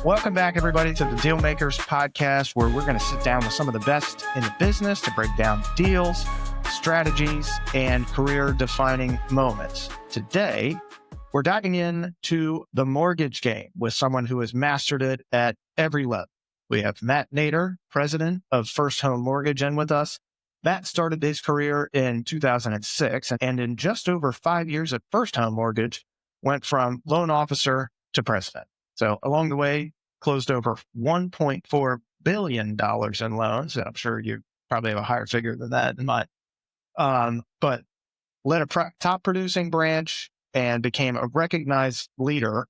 Welcome back, everybody, to the Dealmakers podcast, where we're going to sit down with some of the best in the business to break down deals, strategies, and career-defining moments. Today, we're diving into the mortgage game with someone who has mastered it at every level. We have Matt Nader, president of First Home Mortgage, in with us. Matt started his career in 2006, and in just over 5 years at First Home Mortgage, went from loan officer to president. So along the way, closed over $1.4 billion in loans. And I'm sure you probably have a higher figure than that in mind. But led a top producing branch and became a recognized leader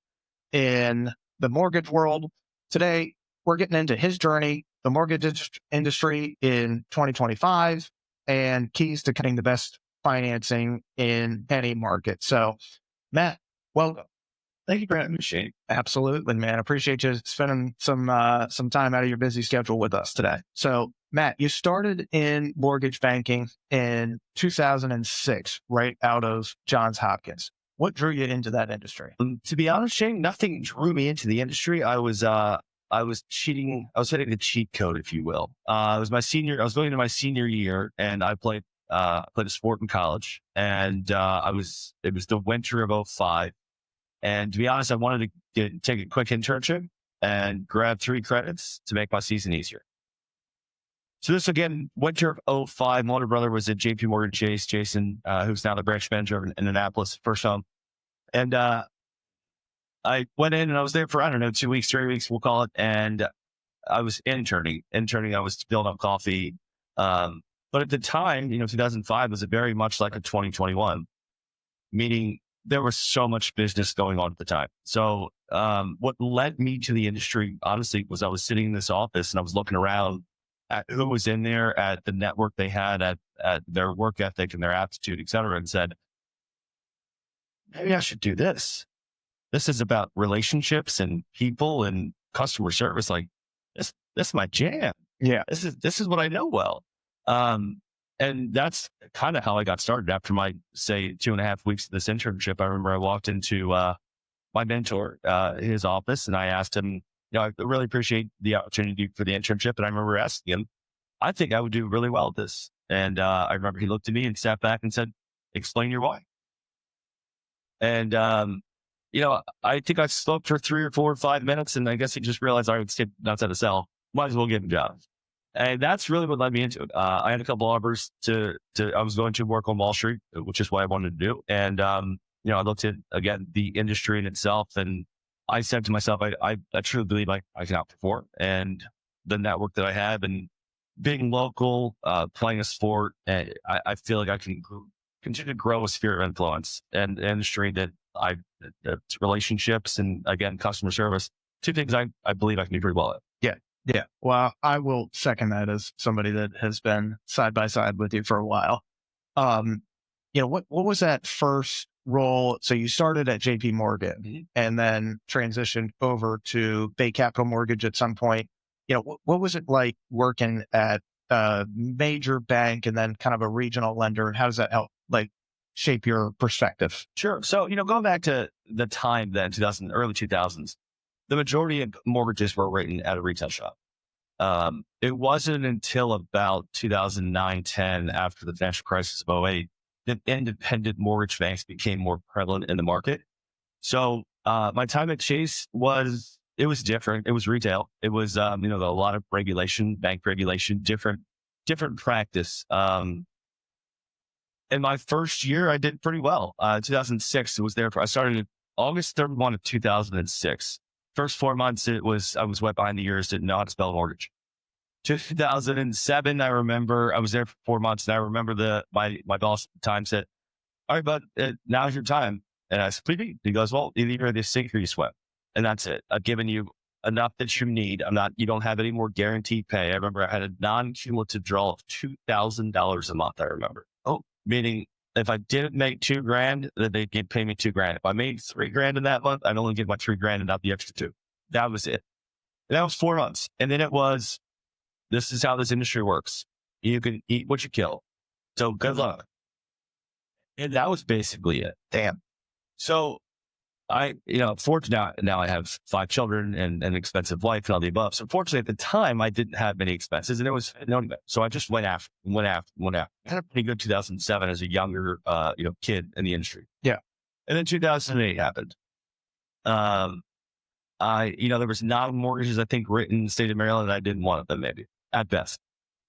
in the mortgage world. Today, we're getting into his journey, the mortgage industry in 2025, and keys to getting the best financing in any market. So, Matt, welcome. Thank you for having me, Shane. Absolutely, man. Appreciate you spending some time out of your busy schedule with us today. So, Matt, you started in mortgage banking in 2006, right out of Johns Hopkins. What drew you into that industry? To be honest, Shane, nothing drew me into the industry. I was cheating. I was hitting the cheat code, if you will. I was going into my senior year, and I played a sport in college, and it was the winter of 2005. And to be honest, I wanted to take a quick internship and grab 3 credits to make my season easier. So this, again, winter of 2005, my older brother was at JP Morgan Chase, Jason, who's now the branch manager in Indianapolis, First Home. And I went in and I was there for, 2 weeks, 3 weeks, we'll call it. And I was interning. I was filling up coffee. But at the time, 2005 was very much like a 2021, meaning there was so much business going on at the time. So what led me to the industry, honestly, was I was sitting in this office and I was looking around at who was in there, at the network they had, at their work ethic and their aptitude, et cetera, and said, maybe I should do this. This is about relationships and people and customer service. Like this is my jam. Yeah. This is what I know well. And that's kind of how I got started. After my, say, 2.5 weeks of this internship, I remember I walked into my mentor, his office, and I asked him, I really appreciate the opportunity for the internship. And I remember asking him, I think I would do really well at this. And I remember he looked at me and sat back and said, explain your why. And, I think I spoke for 3 or 4 or 5 minutes, and I guess he just realized I would stay outside the cell. Might as well get a job. And that's really what led me into it. I had a couple offers I was going to work on Wall Street, which is what I wanted to do. And, I looked at, again, the industry in itself, and I said to myself, I truly believe I can outperform, and the network that I have and being local, playing a sport, I feel like I can continue to grow a sphere of influence and industry that's relationships and, again, customer service. 2 things I believe I can do pretty well at. Yeah. Well, I will second that as somebody that has been side by side with you for a while. What was that first role? So you started at JP Morgan and then transitioned over to Bay Capital Mortgage at some point. What was it like working at a major bank and then kind of a regional lender? And how does that help shape your perspective? Sure. So, going back to the time then, early 2000s, the majority of mortgages were written at a retail shop. It wasn't until about 2009, 10, after the financial crisis of 2008, that independent mortgage banks became more prevalent in the market. So, my time at Chase was different. It was retail. It was, a lot of regulation, bank regulation, different practice. In my first year, I did pretty well. 2006, I started August 31 of 2006. First 4 months, I was wet behind the ears, didn't know how to spell mortgage. 2007, I remember I was there for 4 months, and I remember my boss at the time said, all right, bud, now's your time. And I said, what do you mean? He goes, well, either you sink or you swim. And that's it. I've given you enough that you need. You don't have any more guaranteed pay. I remember I had a non-cumulative draw of $2,000 a month, I remember. Oh, meaning if I didn't make $2,000, then they'd pay me $2,000. If I made $3,000 in that month, I'd only get my $3,000 and not the extra $2,000. That was it. And that was 4 months. And then it was, this is how this industry works. You can eat what you kill. So good luck. And that was basically it. Damn. So fortunately now I have 5 children and an expensive life and all the above. So fortunately at the time I didn't have many expenses and it was known about. So I just went after. I had a pretty good 2007 as a younger, kid in the industry. Yeah. And then 2008 happened. There was 9 mortgages, I think, written in the state of Maryland. And I didn't want them, maybe at best.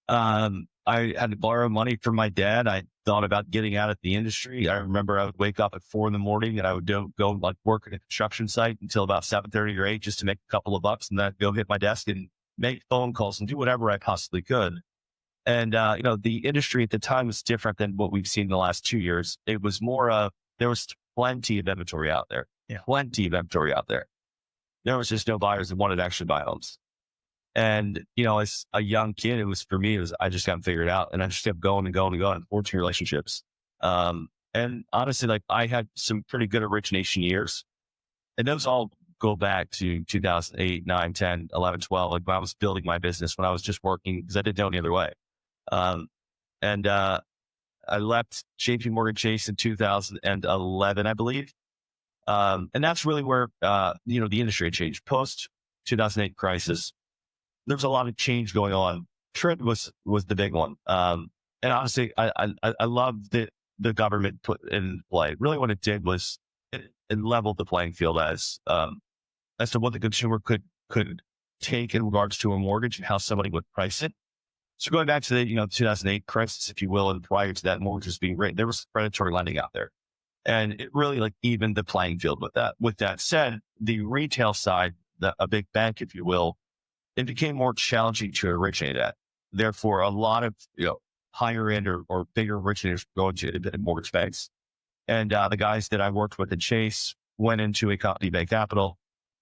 I had to borrow money from my dad. I thought about getting out of the industry. I remember I would wake up at 4 a.m. and I would go like work at a construction site until about 7:30 or 8 just to make a couple of bucks. And then I'd go hit my desk and make phone calls and do whatever I possibly could. And, the industry at the time was different than what we've seen in the last 2 years. It was more there was plenty of inventory out there. Yeah. Plenty of inventory out there. There was just no buyers that wanted to actually buy homes. And, as a young kid, I just got to figure it out. And I just kept going and going and going, 14 relationships. And honestly, like I had some pretty good origination years. And those all go back to 2008, 9, 10, 11, 12, like when I was building my business, when I was just working because I didn't know any other way. I left JP Morgan Chase in 2011, I believe. And that's really where, the industry changed post 2008 crisis. There was a lot of change going on. Trend was the big one. And honestly, I love that the government put in play. Really what it did was it leveled the playing field as to what the consumer could take in regards to a mortgage and how somebody would price it. So going back to the, 2008 crisis, if you will, and prior to that mortgages being written, there was predatory lending out there. And it really like evened the playing field with that. With that said, the retail side, a big bank, if you will, it became more challenging to originate at. Therefore, a lot of, higher end or bigger originators go into independent mortgage banks. And the guys that I worked with at Chase went into a company, Bay Capital,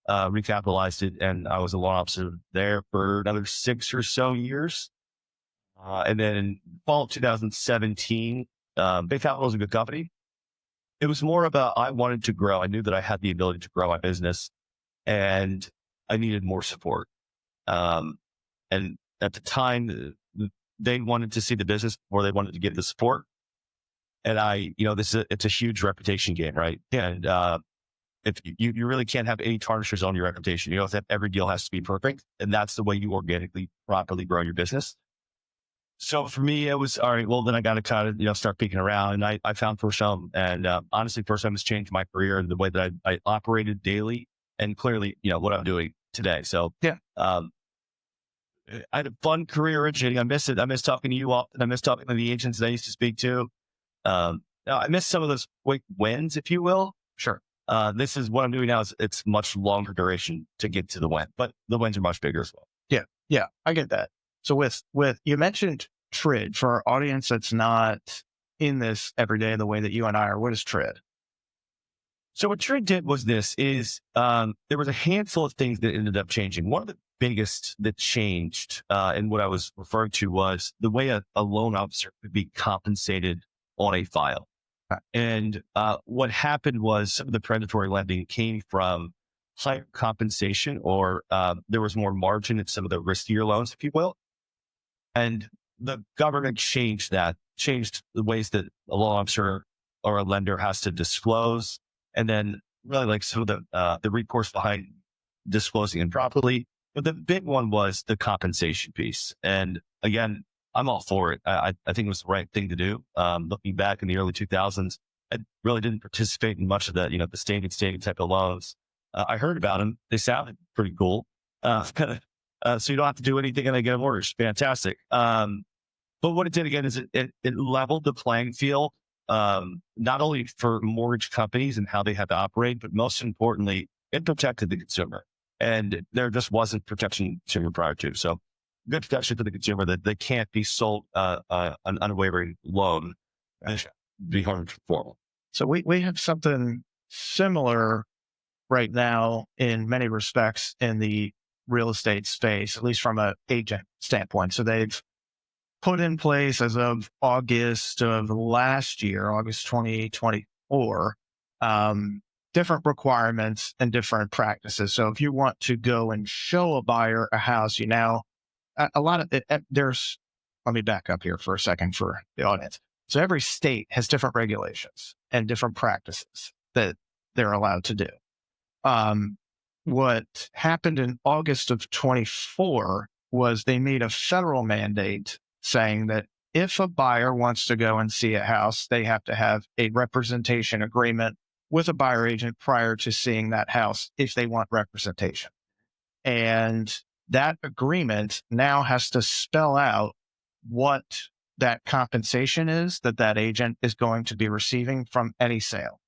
recapitalized it. And I was a loan officer there for another 6 or so years. And then in fall of 2017, Bay Capital was a good company. It was more about, I wanted to grow. I knew that I had the ability to grow my business and I needed more support. And at the time they wanted to see the business before they wanted to get the support. And it's a huge reputation game, right? And, if you really can't have any tarnishes on your reputation, every deal has to be perfect. And that's the way you organically, properly grow your business. So for me, it was, all right, well, then I got to kind of, start peeking around. And I found First Helm. And honestly, First Helm has changed my career and the way that I operated daily and clearly, what I'm doing today. So yeah, I had a fun career originating. I miss it. I miss talking to you all. And I miss talking to the agents that I used to speak to. I miss some of those quick wins, if you will. sure. This is what I'm doing now is it's much longer duration to get to the win, but the wins are much bigger as well. Yeah, I get that. So with you mentioned TRID for our audience that's not in this every day the way that you and I are. What is TRID? So what TRID did was there was a handful of things that ended up changing. One of the biggest that changed, and what I was referring to was the way a loan officer could be compensated on a file. And what happened was some of the predatory lending came from higher compensation or there was more margin in some of the riskier loans, if you will. And the government changed the ways that a loan officer or a lender has to disclose. And then really like some of the recourse behind disclosing improperly. But the big one was the compensation piece. And again, I'm all for it. I think it was the right thing to do. Looking back in the early 2000s, I really didn't participate in much of the, the standing type of loans. I heard about them. They sounded pretty cool. So you don't have to do anything and they get a mortgage. Fantastic. But what it did again is it leveled the playing field, not only for mortgage companies and how they had to operate, but most importantly, it protected the consumer. And there just wasn't protection consumer prior to. So good protection to the consumer that they can't be sold an unwavering loan and be harmed for. So we have something similar right now in many respects in the real estate space, at least from an agent standpoint. So they've put in place as of August of last year, August 2024, different requirements and different practices. So if you want to go and show a buyer a house, a lot of it, let me back up here for a second for the audience. So every state has different regulations and different practices that they're allowed to do. Um, what happened in August of 24 was they made a federal mandate saying that if a buyer wants to go and see a house, they have to have a representation agreement with a buyer agent prior to seeing that house if they want representation. And that agreement now has to spell out what that compensation is that that agent is going to be receiving from any sale.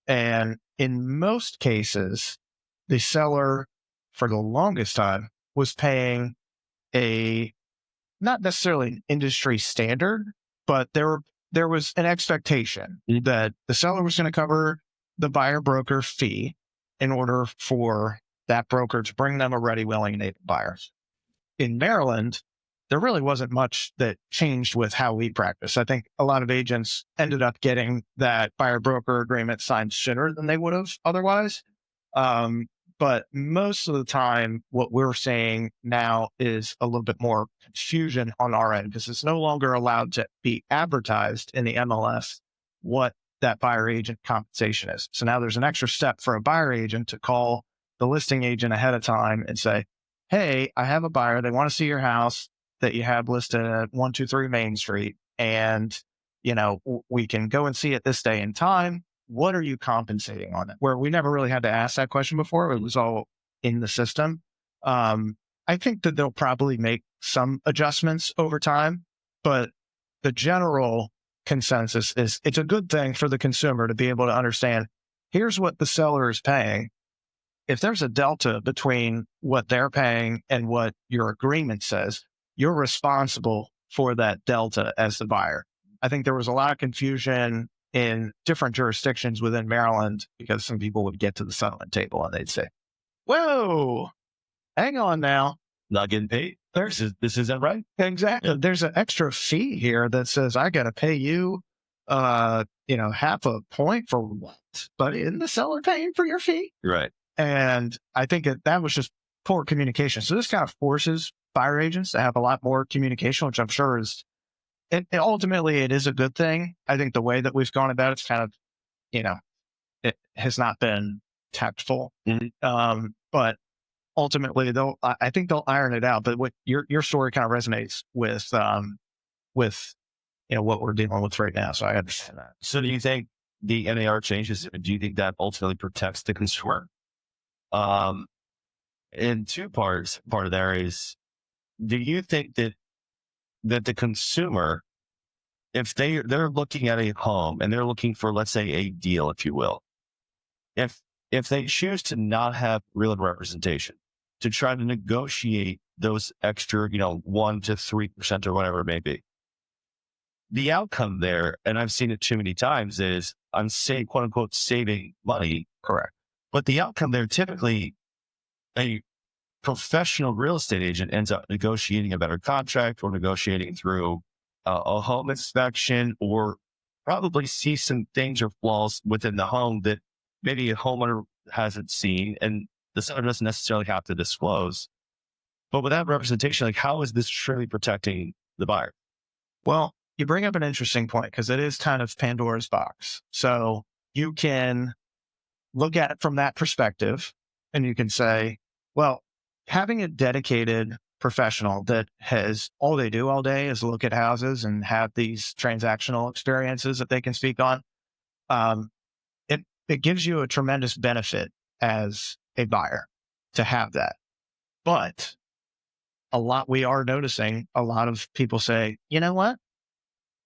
And in most cases, the seller for the longest time was paying a not necessarily an industry standard, but there was an expectation that the seller was going to cover the buyer broker fee in order for that broker to bring them a ready, willing, and able buyer. In Maryland, there really wasn't much that changed with how we practice. I think a lot of agents ended up getting that buyer broker agreement signed sooner than they would have otherwise. But most of the time, what we're seeing now is a little bit more confusion on our end because it's no longer allowed to be advertised in the MLS what that buyer agent compensation is. So now there's an extra step for a buyer agent to call the listing agent ahead of time and say, hey, I have a buyer. They want to see your house that you have listed at 123 Main Street. And, we can go and see it this day and time. What are you compensating on it? Where we never really had to ask that question before. It was all in the system. I think that they'll probably make some adjustments over time, but the general consensus is it's a good thing for the consumer to be able to understand, here's what the seller is paying. If there's a delta between what they're paying and what your agreement says, you're responsible for that delta as the buyer. I think there was a lot of confusion in different jurisdictions within Maryland because some people would get to the settlement table and they'd say, whoa, hang on now. Not getting paid. This isn't right. Exactly. There's an extra fee here that says I got to pay you, half a point for what? But isn't the seller paying for your fee? Right. And I think that was just poor communication. So this kind of forces buyer agents to have a lot more communication, which I'm sure is, ultimately it is a good thing. I think the way that we've gone about it's kind of, it has not been tactful. Mm-hmm. But ultimately I think they'll iron it out. But what your story kind of resonates with what we're dealing with right now. So I understand that. So do you think the NAR changes, do you think that ultimately protects the consumer? In two parts, part of there is, do you think that the consumer, if they're looking at a home and they're looking for, let's say, a deal, if you will, if they choose to not have real representation, to try to negotiate those extra, 1% to 3% or whatever it may be, the outcome there, and I've seen it too many times, is I'm saying, quote unquote, saving money. Correct. But the outcome there, typically a professional real estate agent ends up negotiating a better contract or negotiating through a home inspection, or probably see some things or flaws within the home that maybe a homeowner hasn't seen and the seller doesn't necessarily have to disclose. But without representation, like, how is this truly protecting the buyer? Well, you bring up an interesting point because it is kind of Pandora's box. So you can look at it from that perspective and you can say, well, having a dedicated professional that has all they do all day is look at houses and have these transactional experiences that they can speak on, it gives you a tremendous benefit as a buyer to have that. But we are noticing a lot of people say, you know what?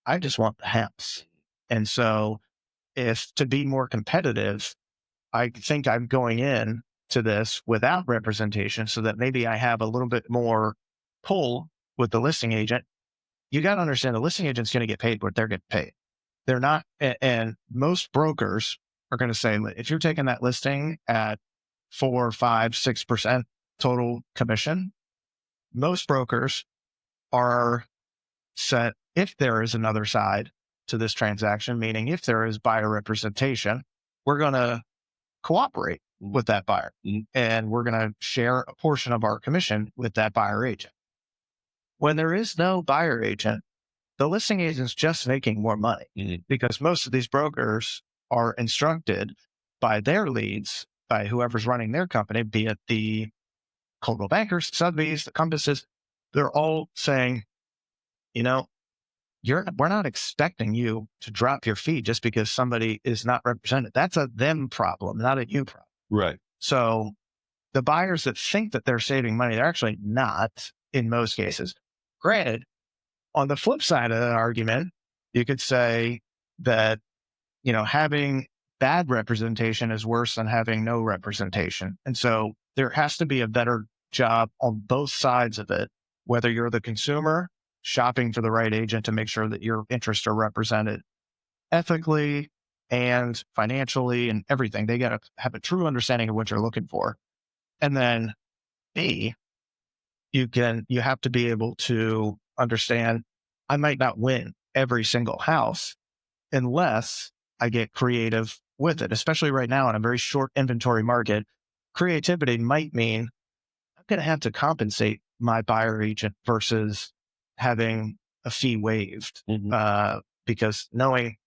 I just want the house. And so if to be more competitive, I think I'm going in to this without representation so that maybe I have a little bit more pull with the listing agent. You got to understand the listing agent's going to get paid what they're getting paid. They're not, and most brokers are going to say, if you're taking that listing at 4, 5, 6% total commission, most brokers are set if there is another side to this transaction, meaning if there is buyer representation, we're going to cooperate with that buyer and we're going to share a portion of our commission with that buyer agent. When there is no buyer agent, the listing agent's just making more money because most of these brokers are instructed by their leads by whoever's running their company, be it the Coldwell Bankers, Sotheby's, the Compasses. They're all saying, you know, we're not expecting you to drop your fee just because somebody is not represented. That's a them problem, not a you problem. Right. So the buyers that think that they're saving money, they're actually not in most cases. Granted, on the flip side of the argument, you could say that, having bad representation is worse than having no representation. And so there has to be a better job on both sides of it, whether you're the consumer shopping for the right agent to make sure that your interests are represented ethically and financially and everything. They got to have a true understanding of what you're looking for. And then B, you have to be able to understand I might not win every single house unless I get creative with it, especially right now in a very short inventory market. Creativity might mean I'm going to have to compensate my buyer agent versus having a fee waived, because knowing,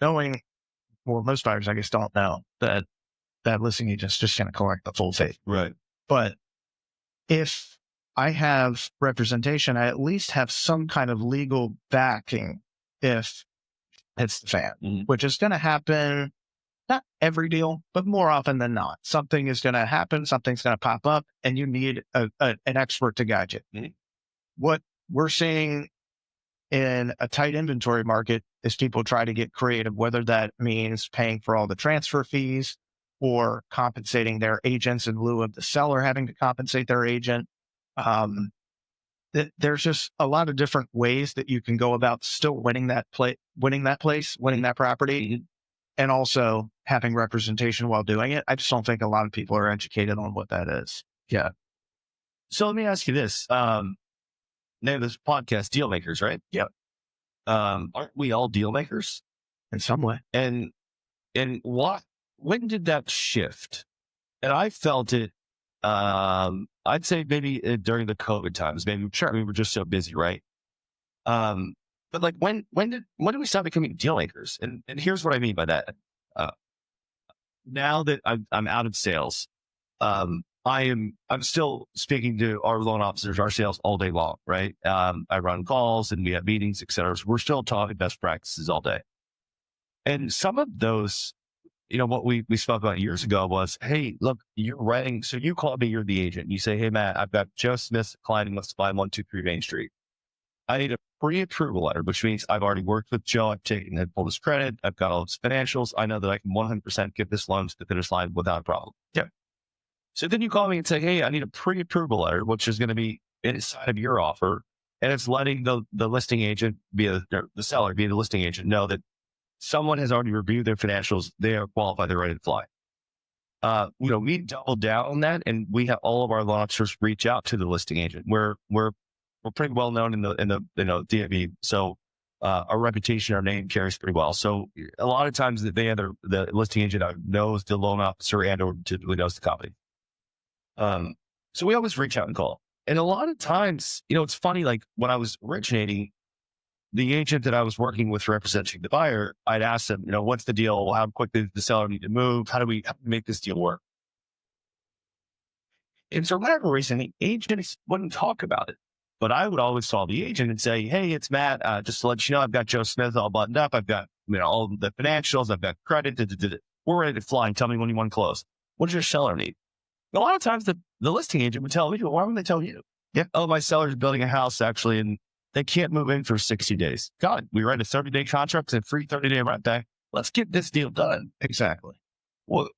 well, most buyers, I guess, don't know that listing agent's just going to collect the full fee. Right. But if I have representation, I at least have some kind of legal backing if it's the fan, which is going to happen, not every deal, but more often than not. Something is going to happen, something's going to pop up, and you need an expert to guide you. What we're seeing in a tight inventory market is people try to get creative, whether that means paying for all the transfer fees or compensating their agents in lieu of the seller having to compensate their agent. There's just a lot of different ways that you can go about still winning that property, and also having representation while doing it. I just don't think a lot of people are educated on what that is. Yeah. So let me ask you this. Name of this podcast, Dealmakers, right? Yep. Aren't we all deal makers in some way? And when did that shift? And I felt it, I'd say maybe during the COVID times, maybe we were just so busy, right? But like when did we stop becoming deal makers? And here's what I mean by that. Now that I'm out of sales, I'm still speaking to our loan officers, our sales all day long, right? I run calls and we have meetings, et cetera. So we're still talking best practices all day. And some of those, what we spoke about years ago was, hey, look, you're writing. So you call me, you're the agent. You say, hey, Matt, I've got Joe Smith, client, wants to buy 123 Main Street. I need a pre-approval letter, which means I've already worked with Joe. I've pulled his credit. I've got all his financials. I know that I can 100% get this loan to the finish line without a problem. Yeah. So then you call me and say, hey, I need a pre-approval letter, which is going to be inside of your offer. And it's letting the listing agent the seller, the listing agent, know that someone has already reviewed their financials. They are qualified. They're ready to fly. We double down on that, and we have all of our loan officers reach out to the listing agent. We're pretty well known in the DMV. So, our reputation, our name carries pretty well. So a lot of times the listing agent knows the loan officer and or typically knows the company. So we always reach out and call. And a lot of times, it's funny, like when I was originating, the agent that I was working with representing the buyer, I'd ask them, what's the deal? How quickly does the seller need to move? How do we make this deal work? And for whatever reason, the agents wouldn't talk about it. But I would always call the agent and say, hey, it's Matt. Just to let you know, I've got Joe Smith all buttoned up. I've got all the financials. I've got credit. We're ready to fly. Tell me when you want to close. What does your seller need? A lot of times the listing agent would tell me, well, why would they tell you? Yeah. Oh, my seller's building a house actually, and they can't move in for 60 days. God, we write a 30-day contract and free 30-day rent back. Let's get this deal done. Exactly. Well,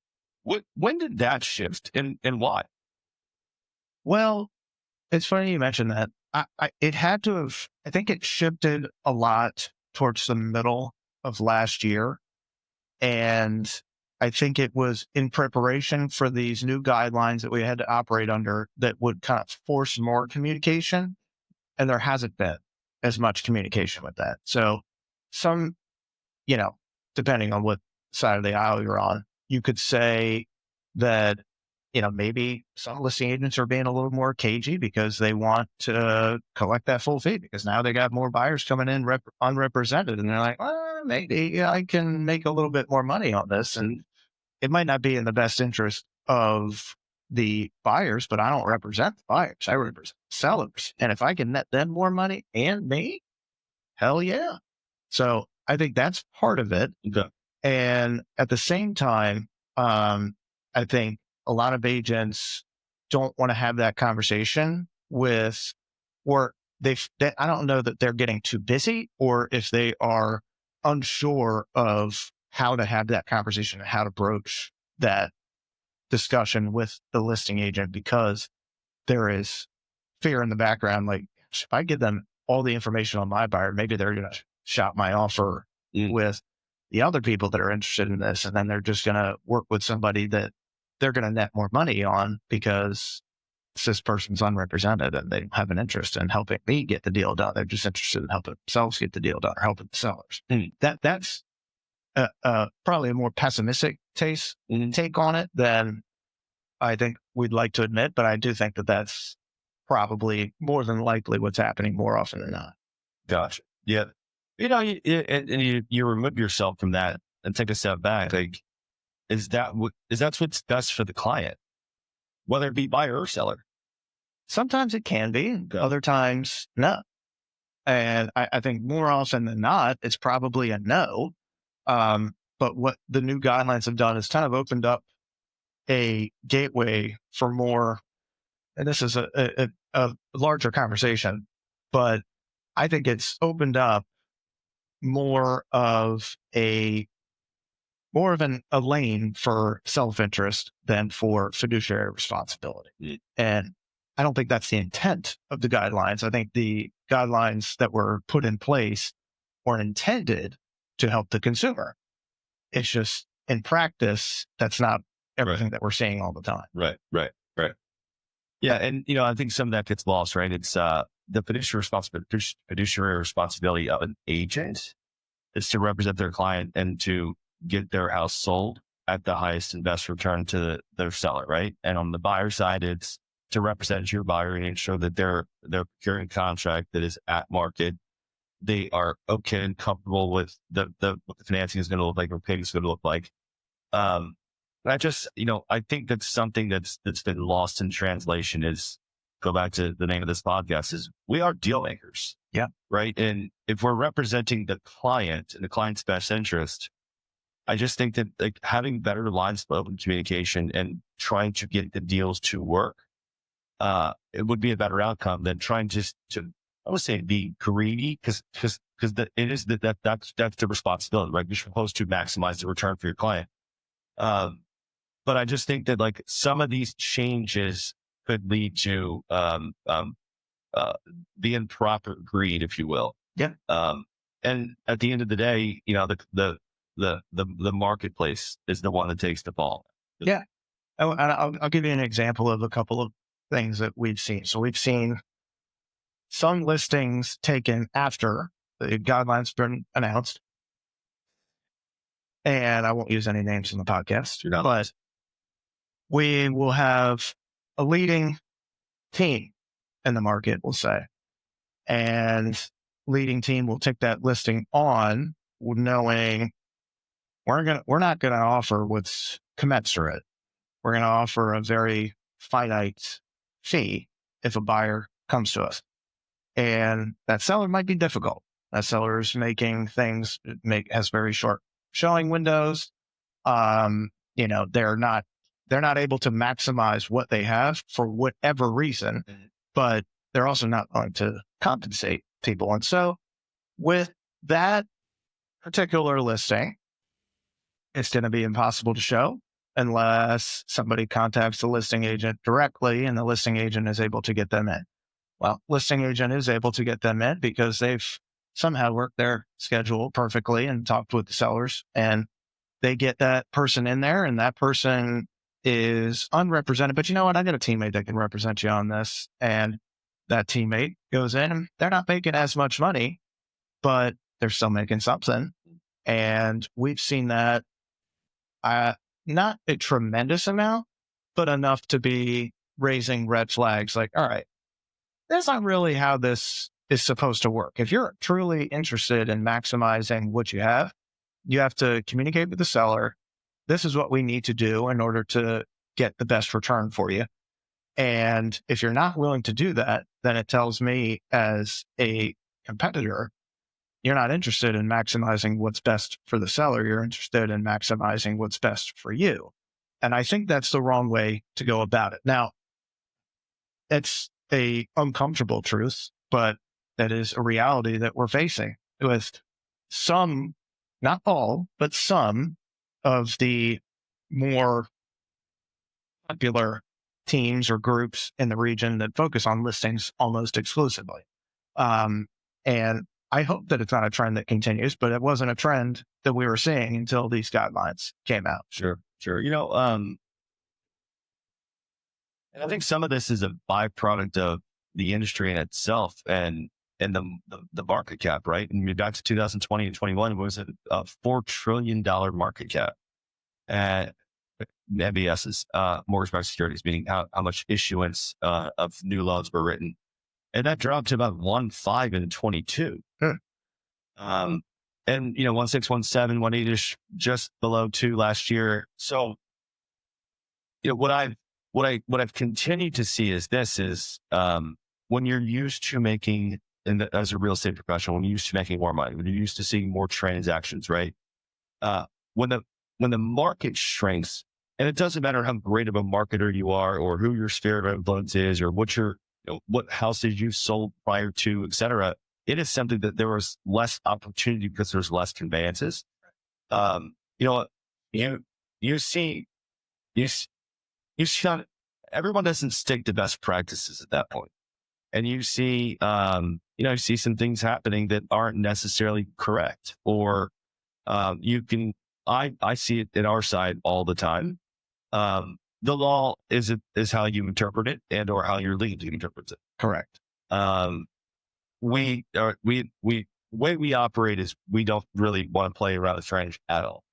when did that shift and why? Well, it's funny you mentioned that. It had to have, I think it shifted a lot towards the middle of last year. And I think it was in preparation for these new guidelines that we had to operate under that would kind of force more communication. And there hasn't been as much communication with that. So some, depending on what side of the aisle you're on, you could say that, maybe some listing agents are being a little more cagey because they want to collect that full fee because now they got more buyers coming in unrepresented. And they're like, well, maybe I can make a little bit more money on this. And it might not be in the best interest of the buyers, but I don't represent the buyers. I represent sellers. And if I can net them more money and me, hell yeah. So I think that's part of it. Okay. And at the same time, I think a lot of agents don't want to have that conversation with, or I don't know that they're getting too busy or if they are unsure of how to have that conversation and how to broach that discussion with the listing agent because there is fear in the background. Like if I give them all the information on my buyer, maybe they're going to shop my offer with the other people that are interested in this. And then they're just going to work with somebody that they're going to net more money on because this person's unrepresented and they don't have an interest in helping me get the deal done. They're just interested in helping themselves get the deal done or helping the sellers. That's probably a more pessimistic take on it than I think we'd like to admit, but I do think that that's probably more than likely what's happening more often than not. Gotcha. Yeah. You remove yourself from that and take a step back. Like, is that's what's best for the client, whether it be buyer or seller? Sometimes it can be, other times no. And I think more often than not, it's probably a no. But what the new guidelines have done is kind of opened up a gateway for more, and this is a larger conversation, but I think it's opened up more of a lane for self-interest than for fiduciary responsibility. And I don't think that's the intent of the guidelines. I think the guidelines that were put in place were intended to help the consumer. It's just in practice, that's not everything that we're seeing all the time. Right. Yeah. And, I think some of that gets lost, right? It's the fiduciary responsibility of an agent is to represent their client and to get their house sold at the highest and best return to their seller, right? And on the buyer side, it's to represent your buyer and ensure that they're procuring a contract that is at market. They are okay and comfortable with what the financing is going to look like or payment is going to look like. I just, I think that's something that's been lost in translation is, go back to the name of this podcast, is we are deal makers. Yeah. Right. And if we're representing the client and the client's best interest, I just think that like having better lines of open communication and trying to get the deals to work, it would be a better outcome than trying just to, I would say, be greedy because it is that's the responsibility, right? You're supposed to maximize the return for your client. But I just think that like some of these changes could lead to the improper greed, if you will. Yeah. And at the end of the day, the marketplace is the one that takes the ball. Yeah. I'll give you an example of a couple of things that we've seen. So we've seen some listings taken after the guidelines been announced. And I won't use any names in the podcast, but we will have a leading team in the market, we'll say, and leading team will take that listing on knowing we're not going to offer what's commensurate. We're going to offer a very finite fee if a buyer comes to us. And that seller might be difficult. That seller is making things, has very short showing windows. They're not able to maximize what they have for whatever reason, but they're also not going to compensate people. And so with that particular listing, it's going to be impossible to show unless somebody contacts the listing agent directly and the listing agent is able to get them in. Well, listing agent is able to get them in because they've somehow worked their schedule perfectly and talked with the sellers, and they get that person in there, and that person is unrepresented. But you know what? I got a teammate that can represent you on this. And that teammate goes in and they're not making as much money, but they're still making something. And we've seen that not a tremendous amount, but enough to be raising red flags. Like, all right, that's not really how this is supposed to work. If you're truly interested in maximizing what you have to communicate with the seller. This is what we need to do in order to get the best return for you. And if you're not willing to do that, then it tells me as a competitor, you're not interested in maximizing what's best for the seller. You're interested in maximizing what's best for you. And I think that's the wrong way to go about it. Now, it's a uncomfortable truth, but that is a reality that we're facing with some, not all, but some of the more popular teams or groups in the region that focus on listings almost exclusively. And I hope that it's not a trend that continues, but it wasn't a trend that we were seeing until these guidelines came out. Sure. And I think some of this is a byproduct of the industry in itself and the market cap, right? And back to 2020 and 21, it was a $4 trillion market cap. And MBS's, mortgage-backed securities, meaning how much issuance of new loans were written. And that dropped to about 1.5 in 22. And 1.6, 1.7, 1.8ish, just below 2 last year. So, what I've continued to see is when you're used to making, as a real estate professional, when you're used to making more money, when you're used to seeing more transactions, right? When the market shrinks, and it doesn't matter how great of a marketer you are, or who your sphere of influence is, or what houses you sold prior to, et cetera, it is something that there was less opportunity because there's less conveyances. You see, everyone doesn't stick to best practices at that point. And you see, you see some things happening that aren't necessarily correct, or I see it in our side all the time. The law is how you interpret it, and or how your legal team interprets it. Correct. We way we operate is we don't really want to play around the fringe at all.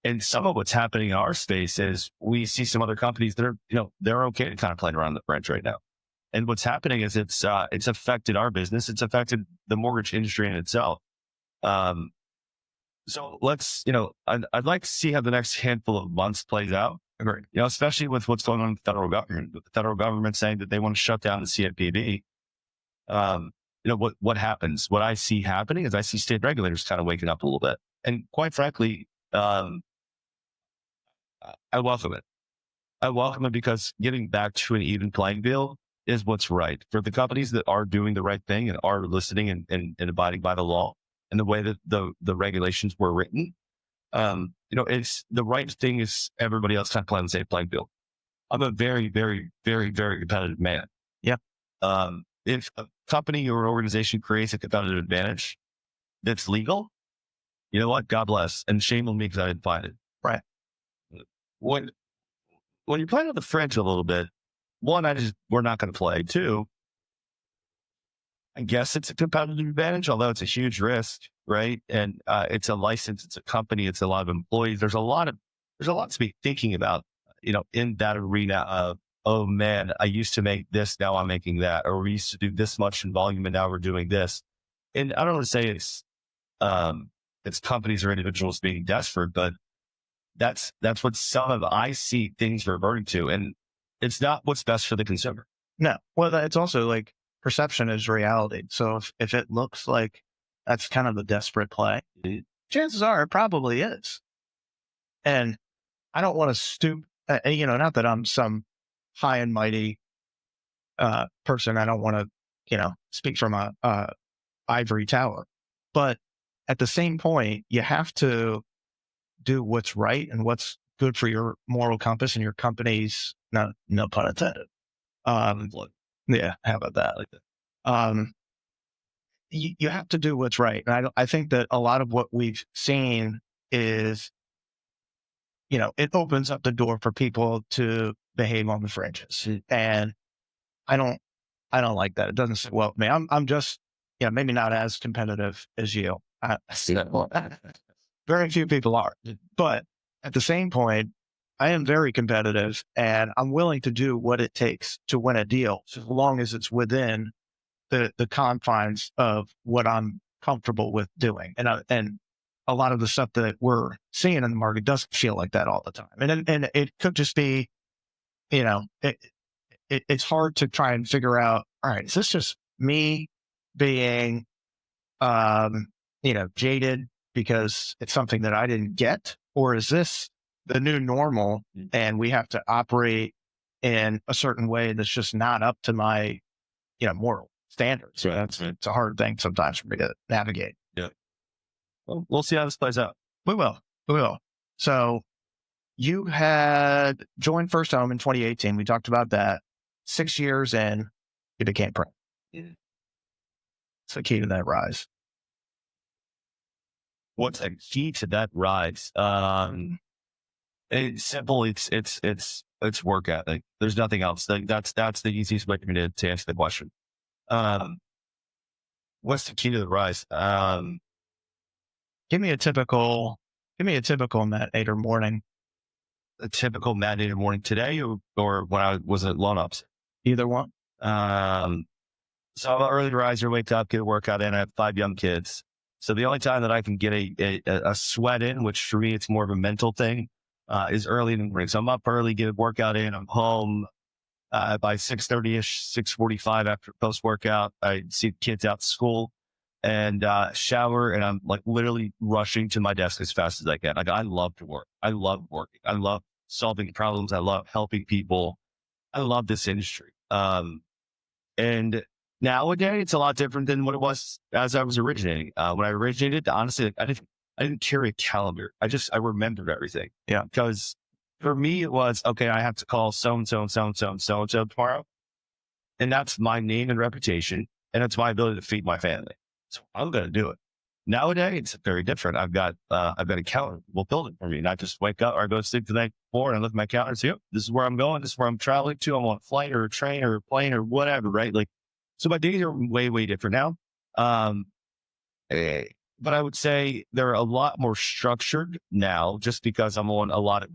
And some of what's happening in our space is we see some other companies that are, they're okay to kind of playing around the fringe right now. And what's happening is it's affected our business. It's affected the mortgage industry in itself. So let's, I'd like to see how the next handful of months plays out. Especially with what's going on with the federal government. With the federal government saying that they want to shut down the CFPB. What happens? What I see happening is I see state regulators kind of waking up a little bit. And quite frankly, I welcome it. I welcome it because getting back to an even playing field is what's right for the companies that are doing the right thing and are listening and abiding by the law and the way that the regulations were written. It's the right thing is everybody else kind of playing the same playing field. I'm a very, very, very, very competitive man. Yeah. If a company or an organization creates a competitive advantage that's legal, you know what? God bless. And shame on me because I didn't find it. Right. When you're playing on the fringe a little bit, one, we're not going to play. Two, I guess it's a competitive advantage, although it's a huge risk, right? And it's a license, it's a company, it's a lot of employees. There's a lot to be thinking about, in that arena of, oh man, I used to make this, now I'm making that, or we used to do this much in volume and now we're doing this. And I don't want to say it's companies or individuals being desperate, but that's what I see things reverting to, and it's not what's best for the consumer. No. Well, it's also like perception is reality. So if it looks like that's kind of the desperate play, chances are it probably is. And I don't want to stoop, not that I'm some high and mighty person. I don't want to, speak from a ivory tower. But at the same point, you have to do what's right and what's good for your moral compass and your company's, no pun intended. Yeah, how about that? Like that. You have to do what's right. And I think that a lot of what we've seen is, it opens up the door for people to behave on the fringes. And I don't like that. It doesn't sit well with me. I'm just, maybe not as competitive as you. Very few people are, but at the same point, I am very competitive and I'm willing to do what it takes to win a deal, so long as it's within the confines of what I'm comfortable with doing. And a lot of the stuff that we're seeing in the market doesn't feel like that all the time. And it could just be you know, it's hard to try and figure out, all right, is this just me being, jaded because it's something that I didn't get? Or is this the new normal and we have to operate in a certain way that's just not up to my, moral standards? Right. It's a hard thing sometimes for me to navigate. Yeah. Well, we'll see how this plays out. We will. We will. So you had joined First Home in 2018. We talked about that. 6 years in, you became pro. Yeah. It's the key to that rise. What's the key to that rise? It's simple. It's work ethic. There's nothing else. That's the easiest way for me to answer the question. What's the key to the rise? Give me a typical Matt Nader morning. A typical Matt Nader morning today, or when I was at Loan Ops. Either one. So I'm an early riser, wake up, get a workout in. I have 5 young kids. So the only time that I can get a sweat in, which for me, it's more of a mental thing, is early in the morning. So I'm up early, get a workout in. I'm home by 6:30ish, 6:45 after post workout. I see the kids out to school and shower, and I'm like literally rushing to my desk as fast as I can. Like, I love to work. I love working. I love solving problems. I love helping people. I love this industry. And nowadays it's a lot different than what it was as I was originating. When I originated, honestly, like, I didn't carry a calendar. I remembered everything. Yeah. Because for me, it was, okay, I have to call so-and-so and so-and-so and so-and-so tomorrow. And that's my name and reputation. And it's my ability to feed my family. So I'm going to do it. Nowadays, it's very different. I've got a calendar. We'll build it for me. And I just wake up or I go to sleep the night before and I look at my calendar and say, oh, this is where I'm going. This is where I'm traveling to. I'm on a flight or a train or a plane or whatever, right? Like, so my days are way, way different now. But I would say they're a lot more structured now just because I'm on a lot of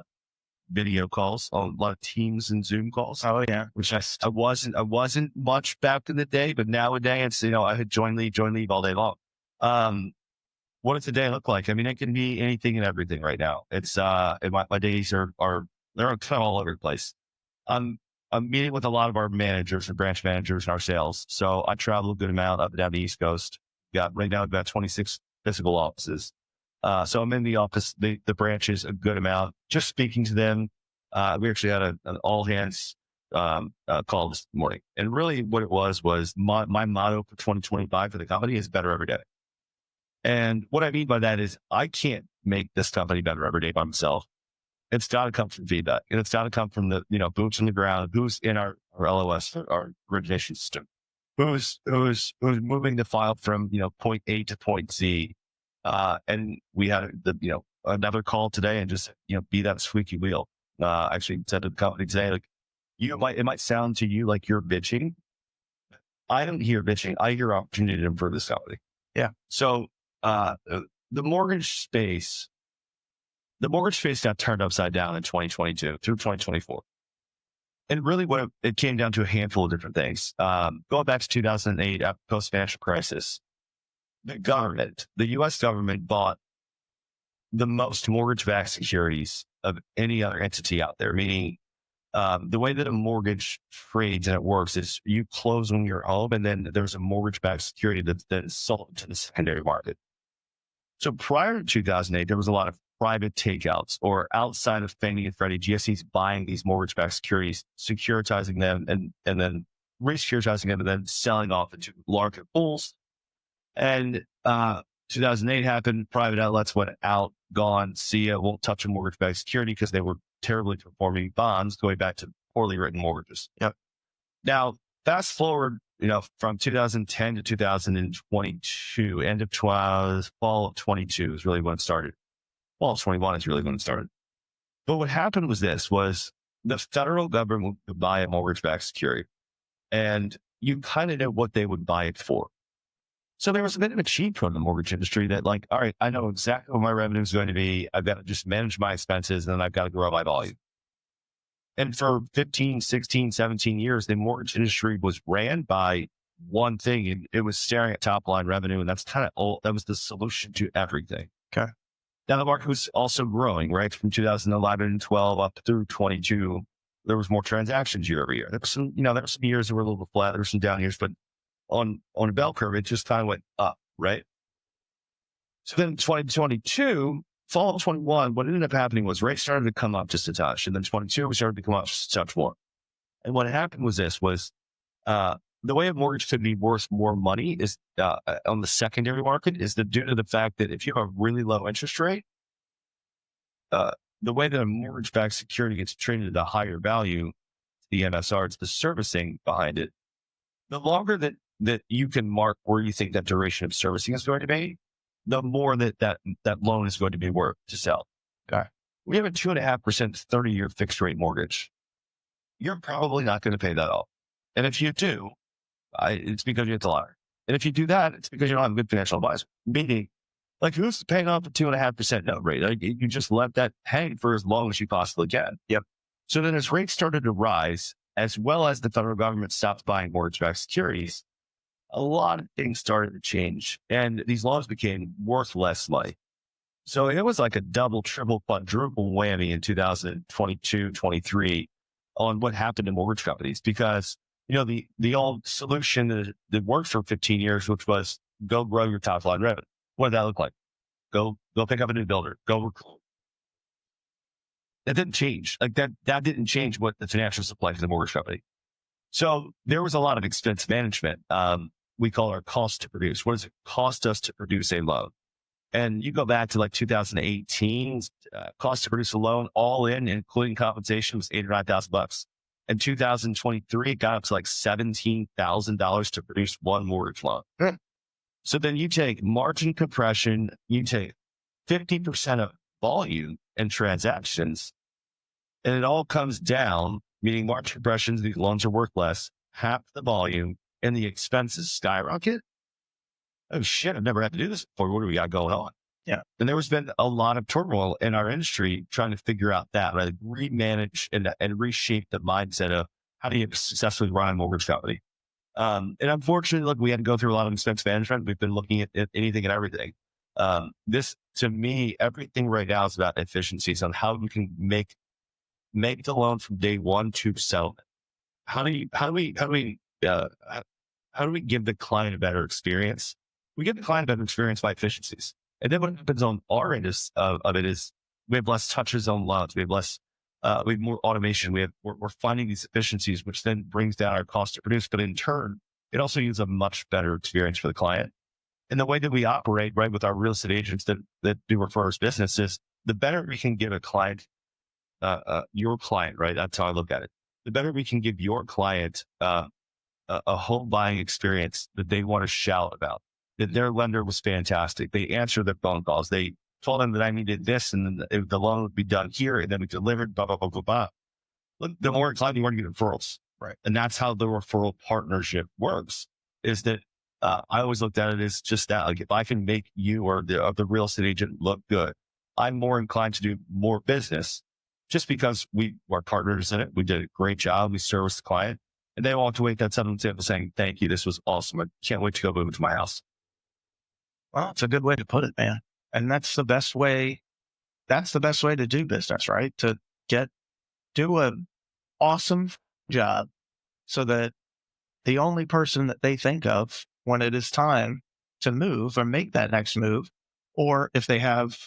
video calls, on a lot of Teams and Zoom calls. Oh yeah. Which I wasn't much back in the day, but nowadays, I had join leave all day long. What does the day look like? I mean, it can be anything and everything right now. It's, my days they're kind of all over the place. I'm meeting with a lot of our managers and branch managers and our sales. So I travel a good amount up and down the East Coast. Right now, I've got 26 physical offices. So I'm in the office, the branches a good amount, just speaking to them. We actually had an all hands, call this morning. And really what it was my motto for 2025 for the company is better every day. And what I mean by that is I can't make this company better every day by myself. It's got to come from feedback, and it's got to come from the, boots on the ground, who's in our LOS, our origination system, who's moving the file from, point A to point Z. And we had another call today and just, be that squeaky wheel. Actually said to the company today, like, it might sound to you like you're bitching. I don't hear bitching. I hear opportunity to improve this company. Yeah. So, the mortgage space got turned upside down in 2022 through 2024. And really what it came down to a handful of different things. Going back to 2008, after post-financial crisis, the U.S. government bought the most mortgage-backed securities of any other entity out there, meaning the way that a mortgage trades and it works is you close on your home and then there's a mortgage-backed security that is sold to the secondary market. So prior to 2008, there was a lot of private takeouts or outside of Fannie and Freddie, GSEs buying these mortgage-backed securities, securitizing them and then re-securitizing them and then selling off into larger pools. And 2008 happened, private outlets went out, gone, see ya, won't touch a mortgage-backed security because they were terribly performing bonds going back to poorly written mortgages. Yep. Now, fast forward, from 2010 to 2022, end of fall of 22 is really when it started. Fall of 21 is really when it started. But what happened was the federal government would buy a mortgage-backed security and you kind of know what they would buy it for. So there was a bit of a cheat from the mortgage industry that like, all right, I know exactly what my revenue is going to be. I've got to just manage my expenses and then I've got to grow my volume. And for 15, 16, 17 years, the mortgage industry was ran by one thing and it was staring at top line revenue. And that's kind of that was the solution to everything. Okay. Now the market was also growing, right? From 2011 and 12 up through 22. there was more transactions year over year. There were some years that were a little bit flat. There were some down years, but on a bell curve, it just kind of went up, right? So then 2022, fall of 21, what ended up happening was rates started to come up just a touch. And then 22, we started to come up just a touch more. And what happened was the way a mortgage could be worth more money is on the secondary market is due to the fact that if you have a really low interest rate, the way that a mortgage-backed security gets traded at a higher value, the MSR, it's the servicing behind it. The longer that you can mark where you think that duration of servicing is going to be, the more that loan is going to be worth to sell. Okay. We have a 2.5% 30-year fixed rate mortgage. You're probably not going to pay that off. And if you do, it's because you hit the lottery. And if you do that, it's because you don't have a good financial advisor. Meaning, like, who's paying off a 2.5% note rate? Like, you just let that hang for as long as you possibly can. Yep. So then as rates started to rise, as well as the federal government stopped buying mortgage-backed securities, a lot of things started to change. And these loans became worth less money. So it was like a double, triple, quadruple whammy in 2022, 23 on what happened to mortgage companies. Because, the old solution that worked for 15 years, which was go grow your top line revenue. What did that look like? Go pick up a new builder. Go recruit. That didn't change. Like that didn't change what the financials look like for the mortgage company. So there was a lot of expense management. We call our cost to produce. What does it cost us to produce a loan? And you go back to like 2018, cost to produce a loan, all in, including compensation, was $8,000 or $9,000. In 2023, it got up to like $17,000 to produce one mortgage loan. Mm. So then you take margin compression, you take 50% of volume and transactions, and it all comes down, meaning margin compressions, these loans are worth less, half the volume, and the expenses skyrocket. Oh shit, I've never had to do this before. What do we got going on? Yeah. And there has been a lot of turmoil in our industry trying to figure out that, right? Remanage and reshape the mindset of how do you successfully run a mortgage company? And unfortunately, look, we had to go through a lot of expense management. We've been looking at anything and everything. This, to me, everything right now is about efficiencies on how you can make the loan from day one to settlement. How do we give the client a better experience? We give the client a better experience by efficiencies. And then what happens on our end of it is we have less touches on loans. We have we have more automation. We're finding these efficiencies, which then brings down our cost to produce. But in turn, it also gives a much better experience for the client. And the way that we operate, right, with our real estate agents that do referrals business is the better we can give a client, your client, right? That's how I look at it. The better we can give your client a home buying experience that they want to shout about, that their lender was fantastic. They answered their phone calls. They told them that I needed this and then the loan would be done here and then we delivered, blah, blah, blah, blah, blah. Look, the more inclined you want to get referrals. Right. And that's how the referral partnership works, is that I always looked at it as just that. Like, if I can make you or the real estate agent look good, I'm more inclined to do more business just because we are partners in it. We did a great job. We serviced the client and they walked away at that 7th table saying, thank you. This was awesome. I can't wait to go move into my house. Well, it's a good way to put it, man. And that's the best way. That's the best way to do business, right? To do an awesome job so that the only person that they think of when it is time to move or make that next move, or if they have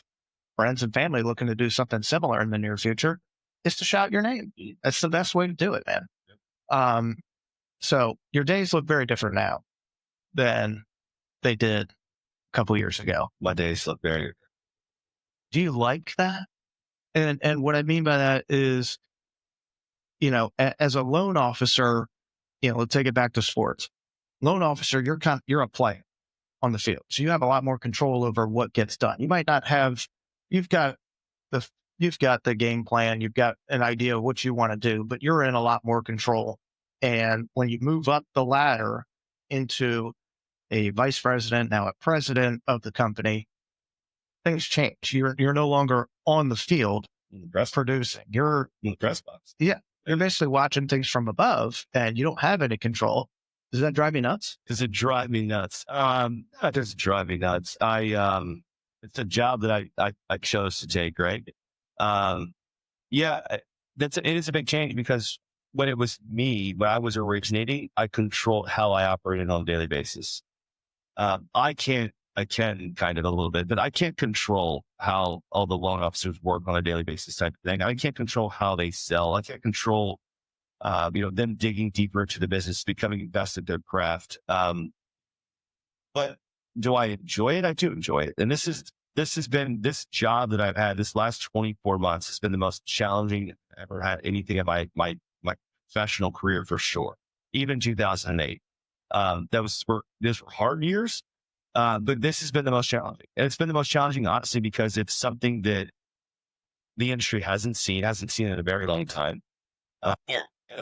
friends and family looking to do something similar in the near future, is to shout your name. That's the best way to do it, man. So your days look very different now than they did a couple years ago. My days look very. Do you like that? And what I mean by that is, as a loan officer, let's take it back to sports. Loan officer, you're a player on the field, so you have a lot more control over what gets done. You might not have. You've got the game plan. You've got an idea of what you want to do, but you're in a lot more control. And when you move up the ladder into a vice president, now a president of the company, things change. You're no longer on the field producing. You're in the press box. Yeah. You're basically watching things from above and you don't have any control. Does that drive you nuts? Does it drive me nuts? It doesn't drive me nuts. It's a job that I chose to take, right? Yeah, it is a big change because when I was originating, I controlled how I operated on a daily basis. I can kind of a little bit, but I can't control how all the loan officers work on a daily basis type of thing. I can't control how they sell. I can't control, them digging deeper into the business, becoming best at their craft. But do I enjoy it? I do enjoy it. And this job that I've had this last 24 months has been the most challenging I've ever had anything in my professional career for sure. Even 2008. Those were hard years. But this has been the most challenging. And it's been the most challenging, honestly, because it's something that the industry hasn't seen in a very long time. Our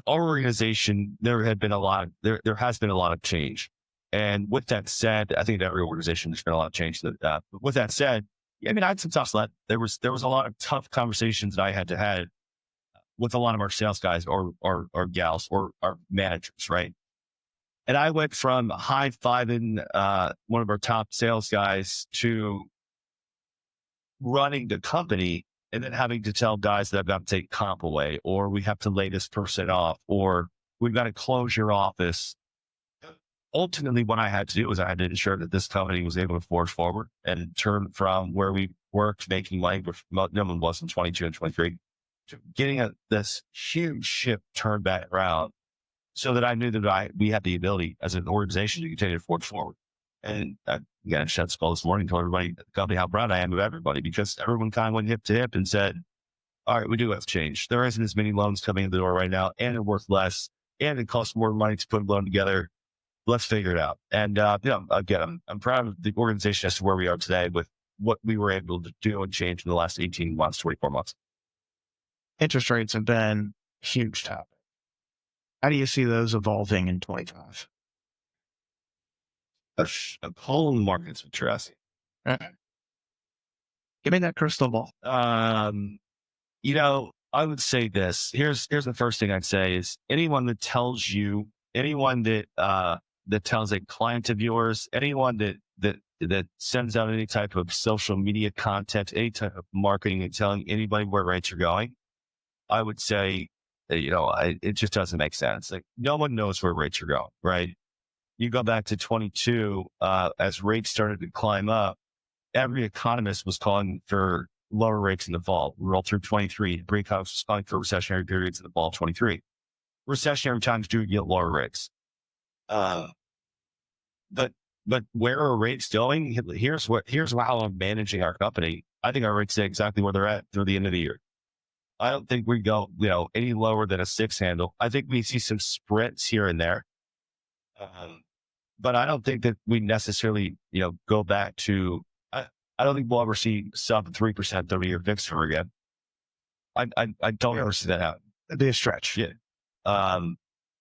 organization, there has been a lot of change. And with that said, I think every organization there's been a lot of change. But with that said, I mean, I had some tough sled. There was a lot of tough conversations that I had to have with a lot of our sales guys or gals or our managers, right? And I went from high-fiving one of our top sales guys to running the company and then having to tell guys that I've got to take comp away, or we have to lay this person off, or we've got to close your office. Ultimately, what I had to do was I had to ensure that this company was able to forge forward and turn from where we worked making money, which no one was in 22 and 23, to getting this huge ship turned back around, so that I knew that we had the ability as an organization to continue to forge forward. And I got a shut skull this morning, told everybody at the company how proud I am of everybody, because everyone kind of went hip to hip and said, all right, we do have to change. There isn't as many loans coming in the door right now, and they're worth less, and it costs more money to put a loan together. Let's figure it out. And, again, I'm proud of the organization as to where we are today with what we were able to do and change in the last 18 months, 24 months. Interest rates have been a huge topic. How do you see those evolving in 25? A hole in the market's interesting. Give me that crystal ball. I would say this. Here's the first thing I'd say is anyone that tells a client of yours, anyone that sends out any type of social media content, any type of marketing and telling anybody where rates are going, I would say, it just doesn't make sense. Like, no one knows where rates are going, right? You go back to 22, as rates started to climb up, every economist was calling for lower rates in the fall. We rolled through 23. Breakout was calling for recessionary periods in the fall of 23. Recessionary times do get lower rates. But where are rates going? Here's how I'm managing our company. I think our rates stay exactly where they're at through the end of the year. I don't think we go, any lower than a 6 handle. I think we see some sprints here and there. But I don't think that we necessarily, go back to, I don't think we'll ever see sub 3% 30-year fixed ever again. I don't ever see that happen. It'd be a stretch. Yeah.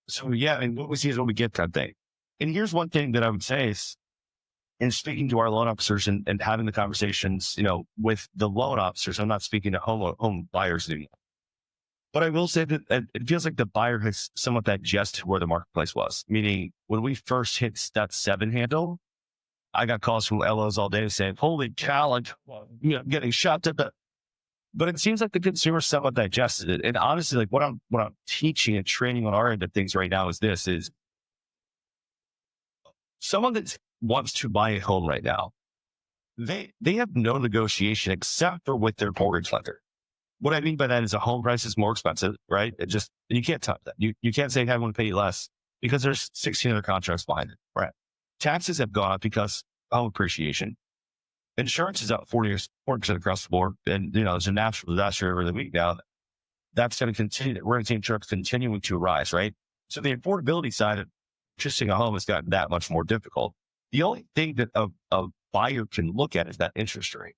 So yeah, what we see is what we get, kind of thing. And here's one thing that I would say is, in speaking to our loan officers and having the conversations, with the loan officers, I'm not speaking to home buyers anymore. But I will say that it feels like the buyer has somewhat digested where the marketplace was. Meaning, when we first hit that 7 handle, I got calls from LOs all day saying, "Holy cow, I'm getting shot at." But it seems like the consumer somewhat digested it. And honestly, like what I'm teaching and training on our end of things right now is someone that wants to buy a home right now, they have no negotiation except for with their mortgage lender. What I mean by that is a home price is more expensive, right? You can't top that. You can't say, "Hey, I want to pay you less," because there's 16 other contracts behind it, right? Taxes have gone up because of home appreciation. Insurance is up 40% across the board. And, there's a natural disaster every other week now. That's going to continue. We're going to see insurance continuing to rise, right? So the affordability side of purchasing a home has gotten that much more difficult. The only thing that a buyer can look at is that interest rate.